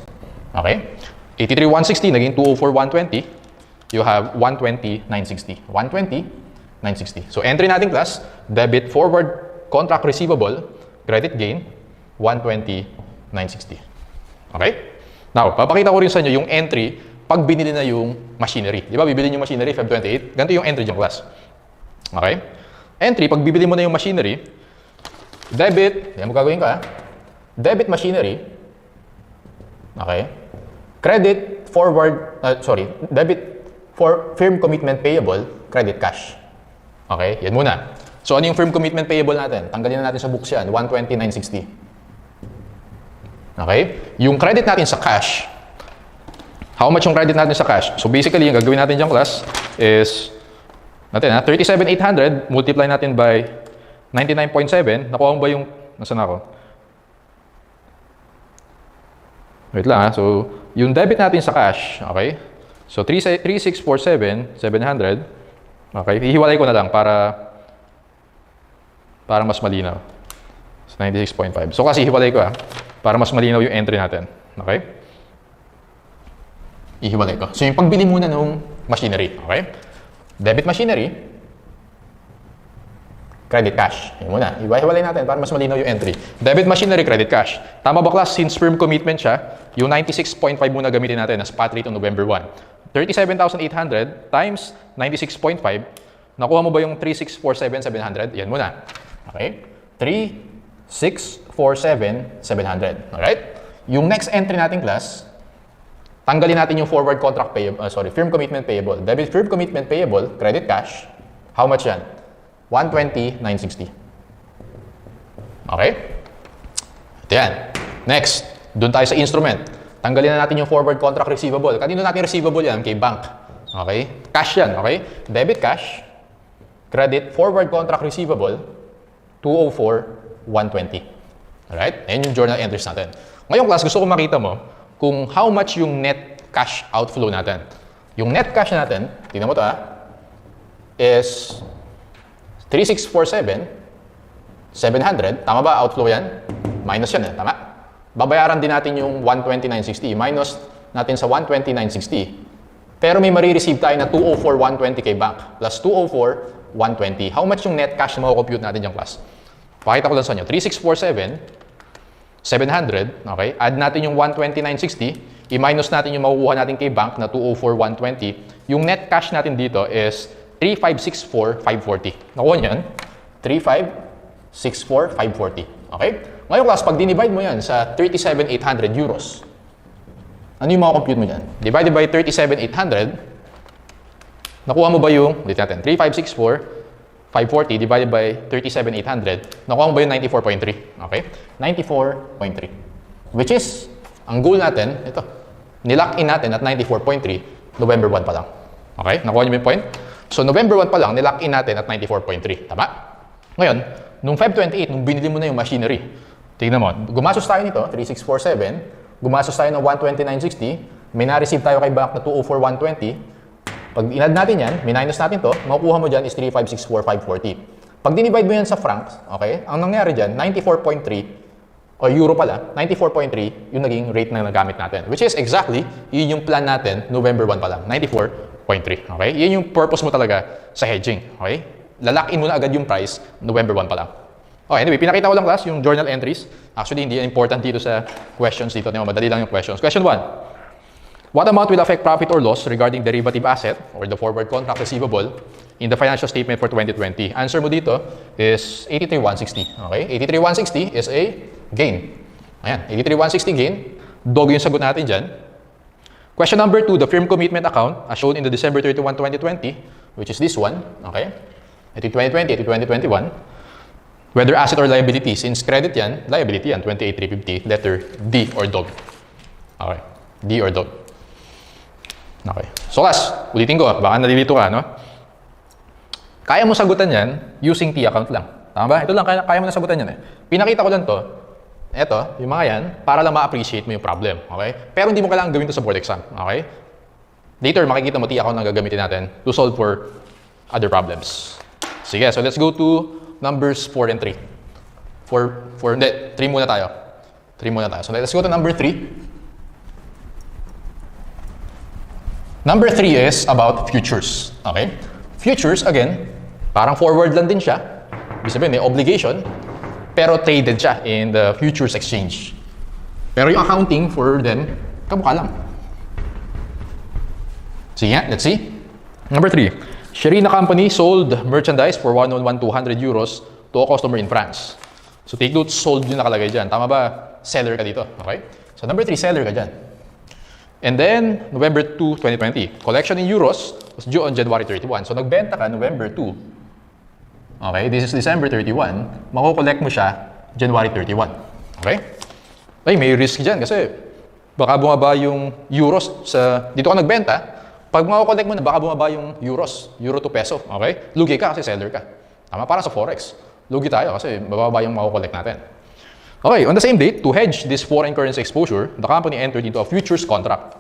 Okay? 83,160 naging 204,120. You have 120,960. 120,960. So entry natin, class, debit forward contract receivable, credit gain, 120,960. Okay? Now, papakita ko rin sa inyo yung entry pag binili na yung machinery. Di ba, bibili yung machinery, Feb 28. Ganito yung entry dyan, class. Okay? Entry, pag bibili mo na yung machinery, debit, yan mo gagawin ka, debit machinery, okay? Credit forward, debit for firm commitment payable, credit cash. Okay? Yan muna. So, ano yung firm commitment payable natin? Tanggalin na natin sa books yan, 120,960. Okay? Yung credit natin sa cash, how much yung credit natin sa cash? So basically, yung gagawin natin dyan, class, is 37,800 multiply natin by 99.7. Nakuha mo ba yung, nasaan ako? Wait lang, ha? So, yung debit natin sa cash, okay? So 3647,700. Okay, hihiwalay ko na lang para mas malinaw. So 96.5. So kasi hiwalay ko, para mas malinaw yung entry natin. Okay? Ihiwalay ko. So, yung pagbili muna ng machinery. Okay? Debit machinery, credit cash. Yan muna. Ihiwalay natin para mas malinaw yung entry. Debit machinery, credit cash. Tama ba, class? Since firm commitment siya, yung 96.5 muna gamitin natin na spot rate on November 1. 37,800 times 96.5. Nakuha mo ba yung 3647,700? Yan muna. Okay? 3647,700. Alright? Yung next entry natin, class, tanggalin natin yung forward contract payable, firm commitment payable. Debit firm commitment payable, credit cash. How much yan? 120,960. Okay? Ito yan. Next, doon tayo sa instrument. Tanggalin na natin yung forward contract receivable. Kanino natin receivable yan? Kay bank. Okay? Cash yan. Okay? Debit cash, credit forward contract receivable, 204,120. Alright? Ayan yung journal entries natin. Ngayon, class, gusto ko makita mo kung how much yung net cash outflow natin. Yung net cash natin, tingnan mo ito, is 3647,700. Tama ba? Outflow yan? Minus yan, tama? Babayaran din natin yung 120,960. Minus natin sa 120,960. Pero may marireceive tayo na 204,120 kay bank. Plus 204,120. How much yung net cash na mako-compute natin dyan, class? Pakita ko lang sa inyo. 3647,700, okay? Add natin yung 120,960, i-minus natin yung makukuha natin kay bank na 204,120. Yung net cash natin dito is 3564,540. Nakuha niyo yan? 3564,540. Okay? Ngayon, class, pag dinivide mo yan sa 37,800 euros, ano yung makakompute mo dyan? Divided by 37,800, nakuha mo ba yung, ulit natin, 3564,540 divided by 37,800, nakuha mo ba yung 94.3? Okay? 94.3. Which is, ang goal natin, ito, nilock in natin at 94.3, November 1 pa lang. Okay? Nakuha niyo ba yung point? So, November 1 pa lang, nilock in natin at 94.3. Tama? Ngayon, nung Feb 28, nung binili mo na yung machinery, tingnan mo, gumastos tayo nito, 3647, gumastos tayo ng 129.60, may na-receive tayo kay bank na 204.120. Pag inad natin yan, minus natin to, makukuha mo dyan is 3564540. Pag dinivide mo yan sa francs, okay, ang nangyari dyan, 94.3, o euro pala, 94.3 yung naging rate na nagamit natin. Which is exactly, yun yung plan natin, November 1 pa lang, 94.3. Okay? Yun yung purpose mo talaga sa hedging. Okay? Lalakin mo na agad yung price, November 1 pa lang. Okay, anyway, pinakita ko lang class yung journal entries. Actually, hindi yan important dito sa questions dito. Madali lang yung questions. Question 1. What amount will affect profit or loss regarding derivative asset or the forward contract receivable in the financial statement for 2020? Answer mo dito is 83,160. Okay? 83,160 is a gain. Ayan, 83,160 gain. Dog yung sagot natin dyan. Question number 2, the firm commitment account as shown in the December 31, 2020, which is this one. Okay? Ito 2020, ito 2021. Whether asset or liability. Since credit yan, liability yan, 28,350. Letter D or dog. Okay. D or dog. Okay. So class, ulitin ko, baka nalilito ka, no? Kaya mo sagutan yan using T account lang. Tama ba? Ito lang, kaya mo na sagutan yan eh. Pinakita ko lang to, eto, yung mga yan, para lang ma-appreciate mo yung problem. Okay? Pero hindi mo kailangan gawin to sa board exam. Okay? Later, makikita mo T account na gagamitin natin to solve for other problems. Sige, so let's go to numbers 4 and 3. 3 muna tayo. 3 muna tayo. So let's go to number 3. Number 3 is about futures. Okay? Futures, again, parang forward lang din siya. Ibig sabihin, may obligation, pero traded siya in the futures exchange. Pero yung accounting for them, kamukha lang. Sige, let's see. Number 3. Sherina Company sold merchandise for 1,200 euros to a customer in France. So take note, sold yung nakalagay dyan. Tama ba? Seller ka dito. Okay? So number 3, seller ka dyan. And then, November 2, 2020. Collection in euros was due on January 31. So, nagbenta ka November 2. Okay, this is December 31. Makukollect mo siya January 31. Okay? Ay, may risk dyan kasi baka bumaba yung euros sa... Dito ka nagbenta, pag makukollect mo na, baka bumaba yung euros. Euro to peso. Okay? Lugi ka kasi seller ka. Tama, para sa forex. Lugi tayo kasi bababa yung makukollect natin. Okay, on the same date, to hedge this foreign currency exposure, the company entered into a futures contract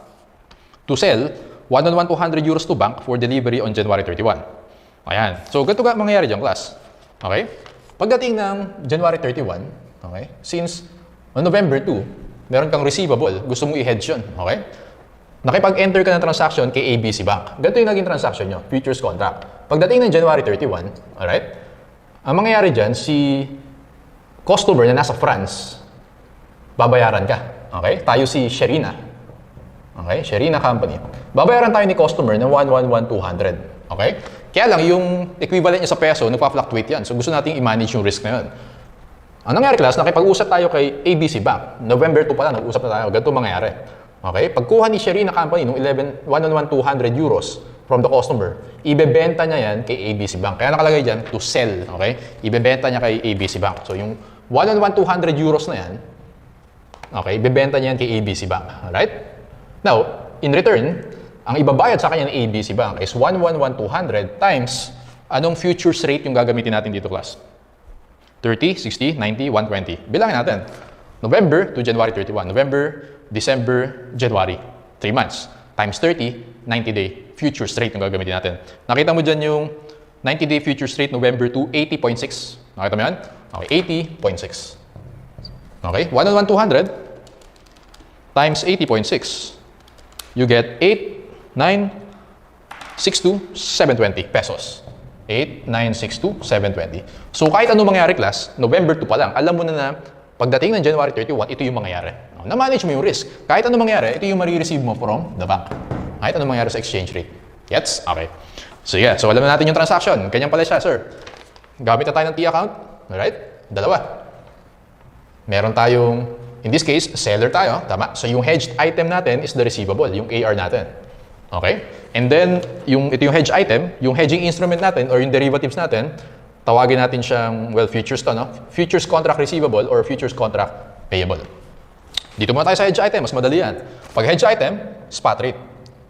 to sell 1,200 euros to bank for delivery on January 31. Ayan. So, ganito ka mangyayari dyan, class. Okay? Pagdating ng January 31, okay, since on November 2, meron kang receivable, gusto mong i-hedge yun. Okay? Nakipag-enter ka ng transaction kay ABC Bank. Ganito yung naging transaction nyo, futures contract. Pagdating ng January 31, alright, ang mangyayari dyan, si customer na nasa France, babayaran ka. Okay? Tayo si Sherina. Okay? Sherina Company. Babayaran tayo ni customer ng 111,200. Okay? Kaya lang, yung equivalent niya sa peso, nagpa-fluctuate yan. So, gusto nating i-manage yung risk na yun. Ang nangyari, class, nakipag-usap tayo kay ABC Bank. November 2 pa lang, nag-usap na tayo. Ganito mangyayari. Okay? Pagkuha ni Sherina Company ng 111,200 euros from the customer, ibebenta niya yan kay ABC Bank. Kaya nakalagay dyan, to sell. Okay? Ibebenta niya kay ABC Bank. So, yung 1,200 euros na yan, okay, ibebenta niya yan kay ABC Bank. Alright? Now, in return, ang ibabayad sa kanya ng ABC Bank is 111,200 times anong futures rate yung gagamitin natin dito, class? 30, 60, 90, 120. Bilangin natin. November to January 31. November, December, January. 3 months. Times 30, 90-day futures rate yung gagamitin natin. Nakita mo dyan yung 90-day futures rate, November to 80.6. Nakita mo yan? Okay, 80.6. Okay, 1,200 times 80.6. You get 8,962,720 pesos. 8,962,720. So, kahit anong mangyari, class, November 2 pa lang, alam mo na pagdating ng January 31, ito yung mangyayari. Na-manage mo yung risk. Kahit anong mangyari, ito yung marireceive mo from the bank. Kahit anong mangyari sa exchange rate. Gets? Okay. So, yeah. So, alam na natin yung transaction. Ganyan pala siya, sir. Gamit na tayo ng T account. Alright? Dalawa. Meron tayong, in this case, seller tayo. Tama. So, yung hedged item natin is the receivable, yung AR natin. Okay? And then, ito yung hedge item, yung hedging instrument natin or yung derivatives natin, tawagin natin siyang, well, futures to, no? Futures contract receivable or futures contract payable. Dito muna tayo sa hedge item. Mas madali yan. Pag hedge item, spot rate.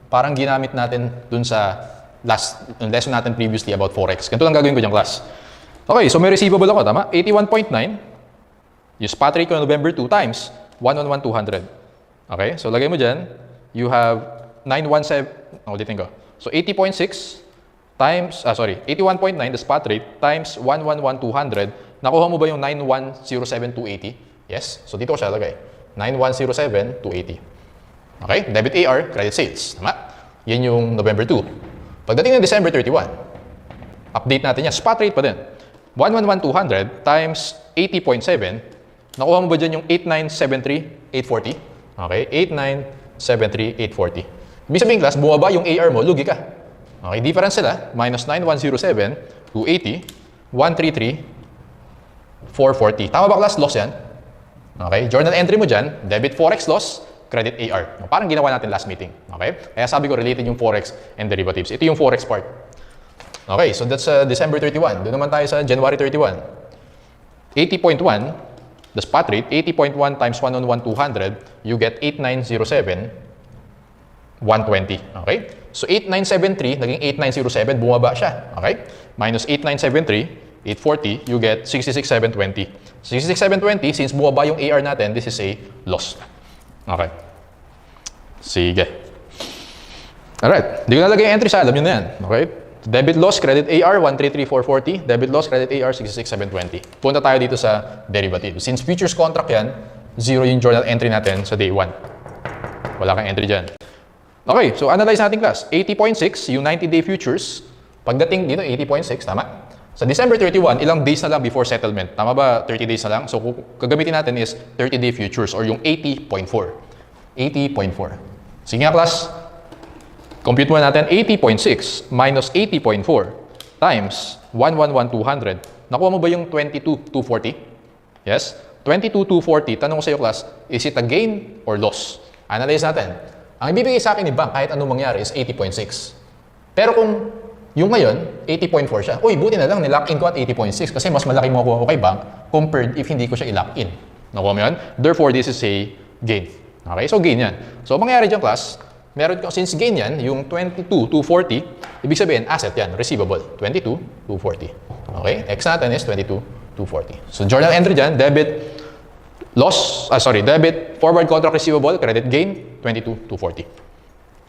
Parang ginamit natin dun sa lesson natin previously about Forex. Ganito lang gagawin ko dyan, class. Okay, so may receivable ako, tama? 81.9. Yung spot rate ko na November 2 times 111,200. Okay, so lagay mo dyan. You have 917, ulitin ko. So 80.6 times, 81.9 the spot rate times 111,200. Nakuha mo ba yung 9107,280? Yes. So dito ko siya lagay. 9107,280. Okay? Debit AR, credit sales. Tama? Yan yung November 2. Pagdating ng December 31, update natin yan. Spot rate pa din. 111,200 times 80.7. Nakuha mo ba dyan yung 8973,840? Okay? 8973,840. Ibig sabihin, class, bumaba yung AR mo, lugi ka. Okay? Difference sila, minus 9107,280, 133,440. Tama ba, class? Loss yan? Okay? Journal entry mo dyan, debit Forex loss, credit AR. Parang ginawa natin last meeting. Okay? Kaya sabi ko, related yung Forex and derivatives. Ito yung Forex part. Okay, so that's December 31. Doon naman tayo sa January 31. 80.1, the spot rate, 80.1 times 111,200, you get 8907,120. Okay? So 8973, naging 8907, bumaba siya. Okay? Minus 8973,840, you get 66,720. 66,720, since bumaba yung AR natin, this is a loss. Okay. Sige. Alright. Hindi ko nalagay yung entry sa alam nyo na yan. Okay? Debit loss, credit AR, 133,440. Debit loss, credit AR, 66,720. Punta tayo dito sa derivative. Since futures contract yan, 0 yung journal entry natin sa day 1. Wala kang entry dyan. Okay, so analyze natin, class. 80.6, yung 90-day futures. Pagdating dito, 80.6, tama? Sa December 31, ilang days na lang before settlement. Tama ba? 30 days na lang? So, gagamitin natin is 30-day futures or yung 80.4. 80.4. Sige nga, class. Compute mo natin 80.6 minus 80.4 times 111,200. Nakuha mo ba yung 22,240? Yes? 22,240. Tanong ko sa iyo, class, is it a gain or loss? Analyze natin. Ang ibibigay sa akin ni bank kahit anong mangyari is 80.6. Pero kung yung ngayon, 80.4 siya. Uy, buti na lang, nilock in ko at 80.6 kasi mas malaki makuha ko kay bank compared if hindi ko siya i-lock in. Nakuha mo yun? Therefore, this is a gain. Okay? So, gain yan. So, mangyari dyan, class, meron ko, since gain yan, yung 22,240, ibig sabihin, asset yan, receivable. 22,240. Okay? X natin is 22,240. So, journal entry dyan, debit forward contract receivable, credit gain, 22,240.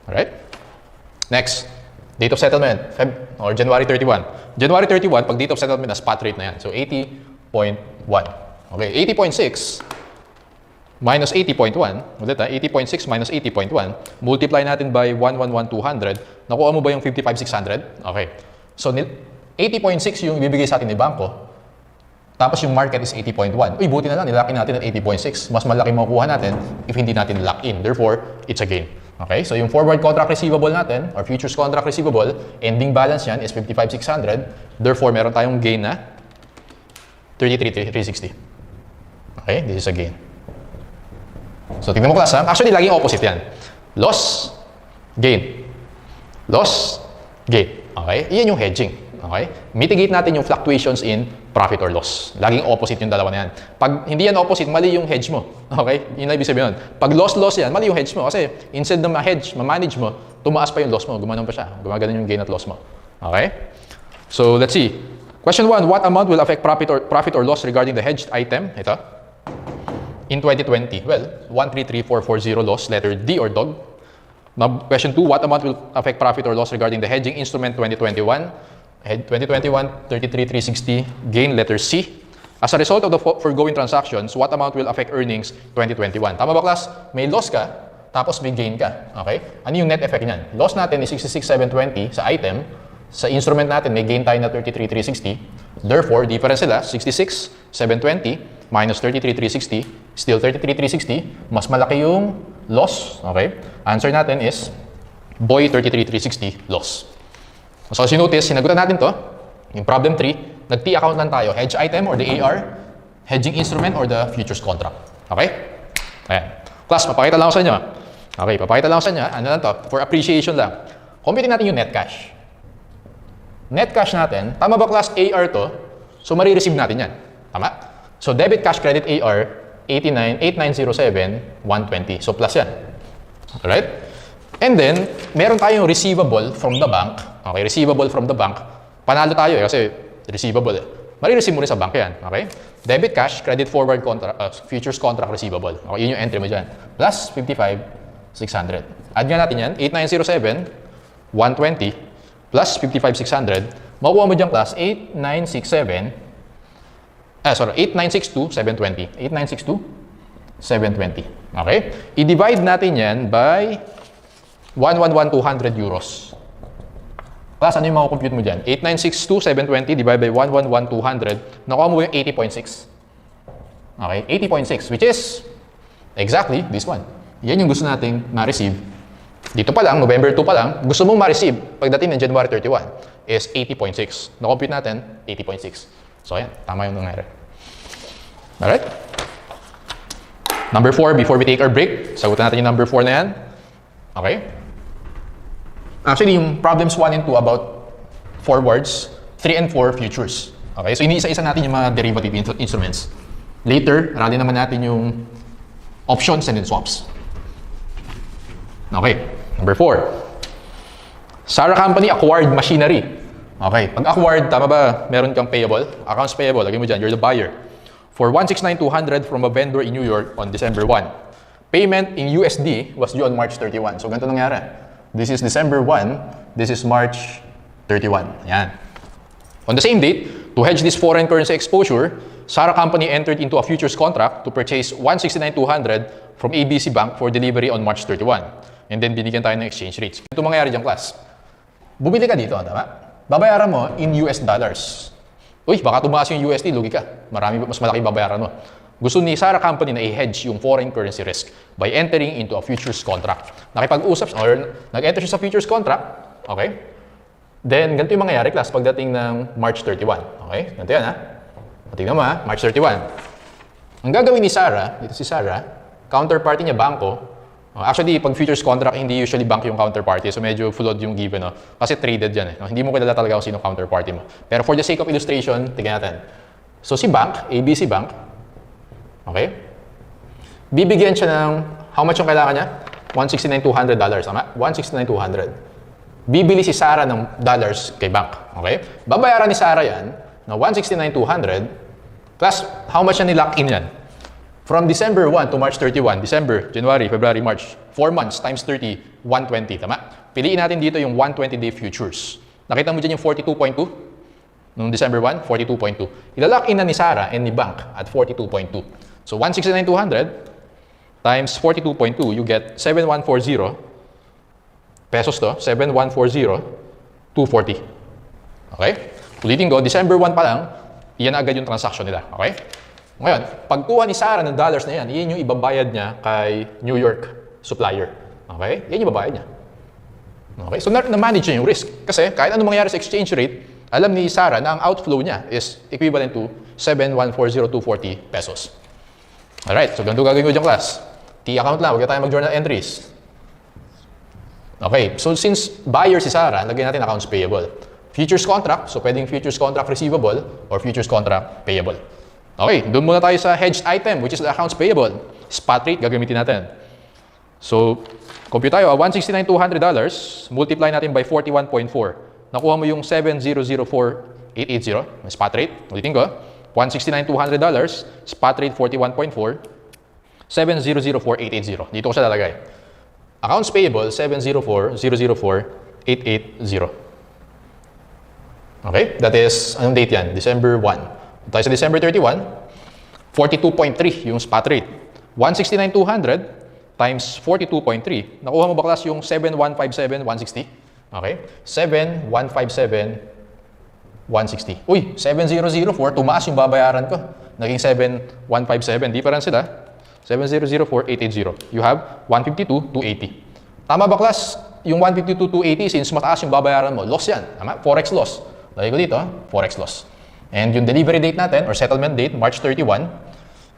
Alright? Next, date of settlement, January 31. January 31, pag date of settlement, na spot rate na yan. So, 80.1. Okay, 80.6 minus 80.1. Ulit 80.6 minus 80.1. Multiply natin by 111,200. Nakuha mo ba yung 55,600? Okay. So, 80.6 yung ibibigay sa atin ni Bangko. Tapos yung market is 80.1. Uy, buti na lang, nilock in natin at 80.6. Mas malaki makukuha natin if hindi natin lock in. Therefore, it's a gain. Okay? So, yung forward contract receivable natin, or futures contract receivable, ending balance yan is 55,600. Therefore, meron tayong gain na 33,360. Okay? This is a gain. So, tignan mo, class, ha? Actually, laging opposite yan. Loss, gain. Loss, gain. Okay? Iyan yung hedging. Okay? Mitigate natin yung fluctuations in profit or loss. Laging opposite yung dalawa na yan. Pag hindi yan opposite, mali yung hedge mo. Okay? Yun na ibig sabihin nun. Pag loss yan, mali yung hedge mo. Kasi instead na ma-hedge, ma-manage mo, tumaas pa yung loss mo. Gumanon pa siya. Gumagano yung gain at loss mo. Okay? So, let's see. Question 1. What amount will affect profit or loss regarding the hedged item? Ito. In 2020, well, 133440 loss, letter D or dog. Now, question 2, what amount will affect profit or loss regarding the hedging instrument 2021? 2021, 33,360, gain, letter C. As a result of the foregoing transactions, what amount will affect earnings 2021? Tama ba, class? May loss ka, tapos may gain ka. Okay? Ano yung net effect niyan? Loss natin is 66,720 sa item. Sa instrument natin, may gain tayo na 33,360. Therefore, difference sila, 66,720 minus 33,360, still 33,360, mas malaki yung loss. Okay? Answer natin is, boy, 33,360 loss. So, as you notice, sinagutan natin to, yung problem 3, nag-T account lang tayo, hedge item or the AR, hedging instrument or the futures contract. Okay? Ayan. Class, papakita lang ako sa inyo. Okay, papakita lang ako sa inyo. Ano lang to? For appreciation lang. Computing natin yung net cash. Net cash natin, tama ba, class, AR to? So, marireceive natin yan. Tama? So, debit cash credit AR, 8907,120. So, plus yan. Alright? And then, meron tayong receivable from the bank. Okay, receivable from the bank. Panalo tayo kasi receivable eh. Marireceive mo rin sa bank yan. Okay? Debit cash, credit forward contract, futures contract receivable. Okay, yun yung entry mo dyan. Plus 55,600. Add nga natin yan. 8907, 120, plus 55,600. Makukuha mo dyan class 8962, 720. 8962, 720. Okay? I-divide natin yan by 111,200 euros. Class, ano yung compute mo dyan? 8962, 720 divided by 111,200. Nakuha mo yung 80.6. Okay? 80.6, which is exactly this one. Yan yung gusto nating ma-receive. Dito pa lang, November 2 pa lang, gusto mong ma-receive pagdating ng January 31 is 80.6. Na-compute natin, 80.6. So, ayan. Tama yung nangyari. Alright? Number 4, before we take our break, sagutan natin yung number 4 na yan. Okay? Actually, yung problems 1 and 2 about forwards, 3 and 4 futures. Okay? So, iniisa-isa natin yung mga derivative instruments. Later, aralin naman natin yung options and then swaps. Okay. Number 4. Sara Company acquired machinery. Okay. Pag acquired, tama ba? Meron kang payable? Accounts payable. Lagay mo dyan. You're the buyer. For 169,200 from a vendor in New York on December 1. Payment in USD was due on March 31. So, ganito nangyari. This is December 1. This is March 31. Yan. On the same date, to hedge this foreign currency exposure, Sara Company entered into a futures contract to purchase 169,200 from ABC Bank for delivery on March 31. And then, binigyan tayo ng exchange rates. Ito mangyayari dyan, class. Bumili ka dito, tama? Babayaran mo in US dollars. Uy, baka tumaas yung USD, lugi ka. Mas malaki babayaran mo. Gusto ni Sara Company na i-hedge yung foreign currency risk by entering into a futures contract. Nakipag-usap or nag-enter siya sa futures contract, okay? Then, ganito yung mangyayari, class, pagdating ng March 31. Okay? Ganito yan, ha? Tingnan mo, ha? March 31. Ang gagawin ni Sara, dito si Sara, counterparty niya, bangko. Actually, pag futures contract, hindi usually bank yung counterparty. So, medyo flawed yung given, no? Kasi traded yan, eh. No? Hindi mo kilala talaga kung sino counterparty mo. Pero for the sake of illustration, tingnan natin. So, si bank, ABC Bank, okay? Bibigyan siya ng, how much yung kailangan niya? $169,200, tama? $169,200. Bibili si Sara ng dollars kay bank, okay? Babayaran ni Sara yan na $169,200 plus how much niya nilock in yan? From December 1 to March 31, December, January, February, March, 4 months times 30, 120, tama? Piliin natin dito yung 120-day futures. Nakita mo dyan yung 42.2? Noong December 1, 42.2. Ilalock in na ni Sara and ni bank at 42.2. So, 169,200 times 42.2, you get 7,140 pesos to, 7,140, 240. Okay? Ulitin ko, December 1 pa lang, iyan agad yung transaction nila. Okay? Ngayon, pagkuha ni Sara ng dollars na yan, iyan yung ibabayad niya kay New York supplier. Okay? Yan yung ibabayad niya. Okay? So, na-manage niya yung risk. Kasi kahit anong mangyari sa exchange rate, alam ni Sara na ang outflow niya is equivalent to 7,140,240 pesos. Alright, so ganito gagawin ko dyan, class. T-account lang, huwag tayo mag-journal entries. Okay, so since buyer si Sara, lagyan natin accounts payable. Futures contract, so pwedeng futures contract receivable or futures contract payable. Okay, doon muna tayo sa hedged item, which is the accounts payable. Spot rate, gagamitin natin. So, compute tayo, $169,200, multiply natin by 41.4. Nakuha mo yung 7,004,880, spot rate. Ulitin ko, $169,200, spot rate 41.4, 7,004,880. Dito ko siya lalagay. Accounts payable, 7,004,004,880. Okay? That is, anong date yan? December 1. Tayo sa December 31, 42.3 yung spot rate. 169,200 times 42.3. Nakuha mo ba, class, yung 7,157,160? Okay? 7,157,160. Uy, 7,004, tumaas yung babayaran ko. Naging 7,157. Difference sila. 7,004,880. You have 152,280. Tama ba, class? Yung 152,280, since mataas yung babayaran mo, loss yan. Tama? Forex loss. Lagay ko dito, Forex loss. And yung delivery date natin, or settlement date, March 31,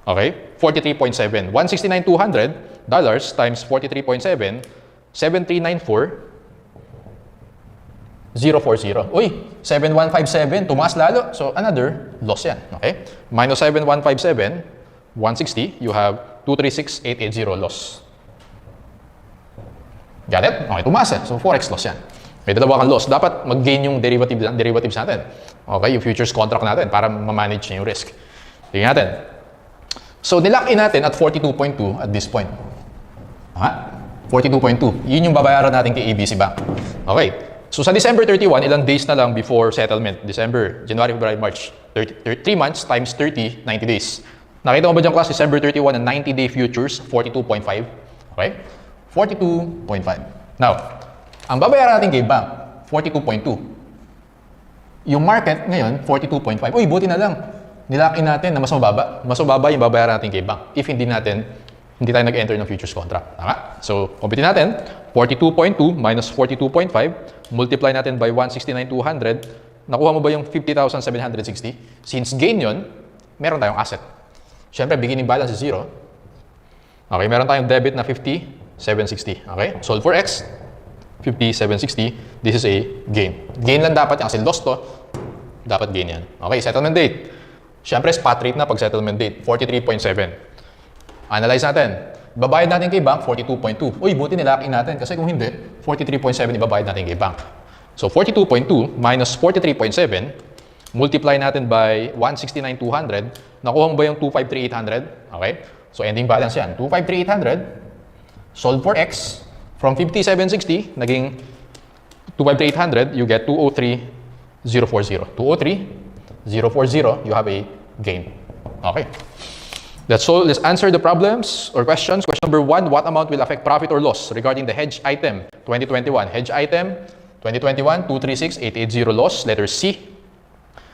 okay, 43.7. $169,200 times 43.7, 7,394,040. Uy, 7,157, tumaas lalo. So, another loss yan. Okay? Minus 7,157, 160, you have 236,880 loss. Got it? Okay, tumaas eh. So, forex loss yan. May dalawa kang loss. Dapat mag-gain yung derivatives natin. Okay, yung futures contract natin para ma-manage yung risk. Tingnan natin. So, nilock in natin at 42.2 at this point. 42.2. Yun yung babayaran natin kay ABC Bank. Okay. So, sa December 31, ilang days na lang before settlement. December, January, February, March. 3 months times 30, 90 days. Nakita mo ba dyan class, December 31 na 90-day futures, 42.5. Okay? 42.5. Now, ang babayaran natin kay bank, 42.2. Yung market ngayon, 42.5. Uy, buti na lang. Nilock in natin na mas mababa. Mas mababa yung babayaran natin kay bank. If hindi tayo nag-enter ng futures contract. Tama? So, computin natin. 42.2 minus 42.5. Multiply natin by 169,200. Nakuha mo ba yung 50,760? Since gain yun, meron tayong asset. Siyempre, beginning balance is 0. Okay, meron tayong debit na 50,760. Okay? Solve for X. 50,760. This is a gain. Gain lang dapat yan kasi loss to. Dapat gain yan. Okay, settlement date. Siyempre, spot rate na pag settlement date. 43.7. Analyze natin. Babayad natin kay bank, 42.2. Uy, buti nilock in natin. Kasi kung hindi, 43.7 ibabayad natin kay bank. So, 42.2 minus 43.7, multiply natin by 169,200. Nakuha mo ba yung 253,800? Okay? So, ending balance yan. 253,800. Solve for X. From 5760, naging 253,800, you get 203,040. 203,040, you have a gain. Okay. Let's answer the problems or questions. Question number 1, what amount will affect profit or loss regarding the hedge item 2021? Hedge item 2021, 236,880 loss, letter C.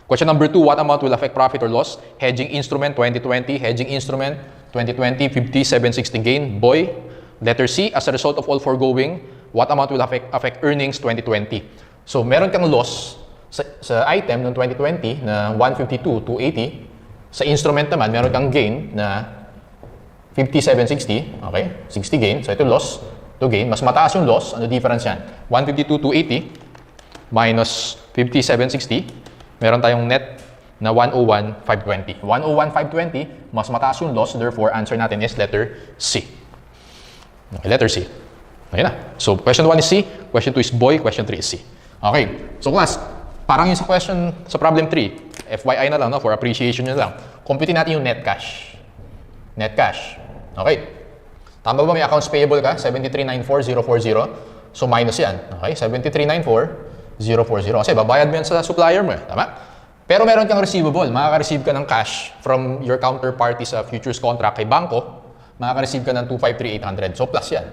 Question number 2, what amount will affect profit or loss? Hedging instrument 2020, hedging instrument 2020, 50,760 gain, boy. Letter C, as a result of all foregoing, what amount will affect earnings 2020? So, meron kang loss sa item ng 2020 na 152,280. Sa instrument naman, meron kang gain na 5760. Okay? 60 gain. So, ito loss. Ito gain. Mas mataas yung loss. Ano difference yan? 152,280 minus 5760. Meron tayong net na 101,520. 101,520, mas mataas yung loss. Therefore, answer natin is letter C. Okay, letter C. Okay na. So, question 1 is C. Question 2 is boy. Question 3 is C. Okay. So, class, parang yung sa problem 3, FYI na lang, no? For appreciation nyo lang. Computin natin yung net cash. Net cash. Okay. Tama ba may accounts payable ka? 73,94,040. So, minus yan. Okay. 73,94,040. Kasi babayad mo yan sa supplier mo. Tama? Pero meron kang receivable. Makaka-receive ka ng cash from your counterparty sa futures contract kay Bangko. Makaka-receive ka ng 253,800. So, plus yan.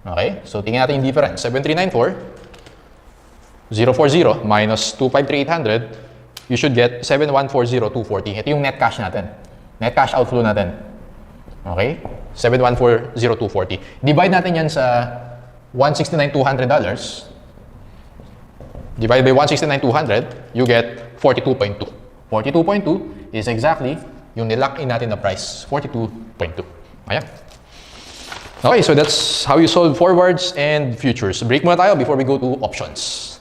Okay? So, tingnan natin yung difference. 7394,040 minus 253,800, you should get 7140,240. Ito yung net cash natin. Net cash outflow natin. Okay? 7140,240. Divide natin yan sa $169,200. Divide by 169,200, you get 42.2. 42.2 is exactly yung nilock in natin na price, 42.2. Ayan. Okay, so that's how you solve forwards and futures. Break muna tayo before we go to options.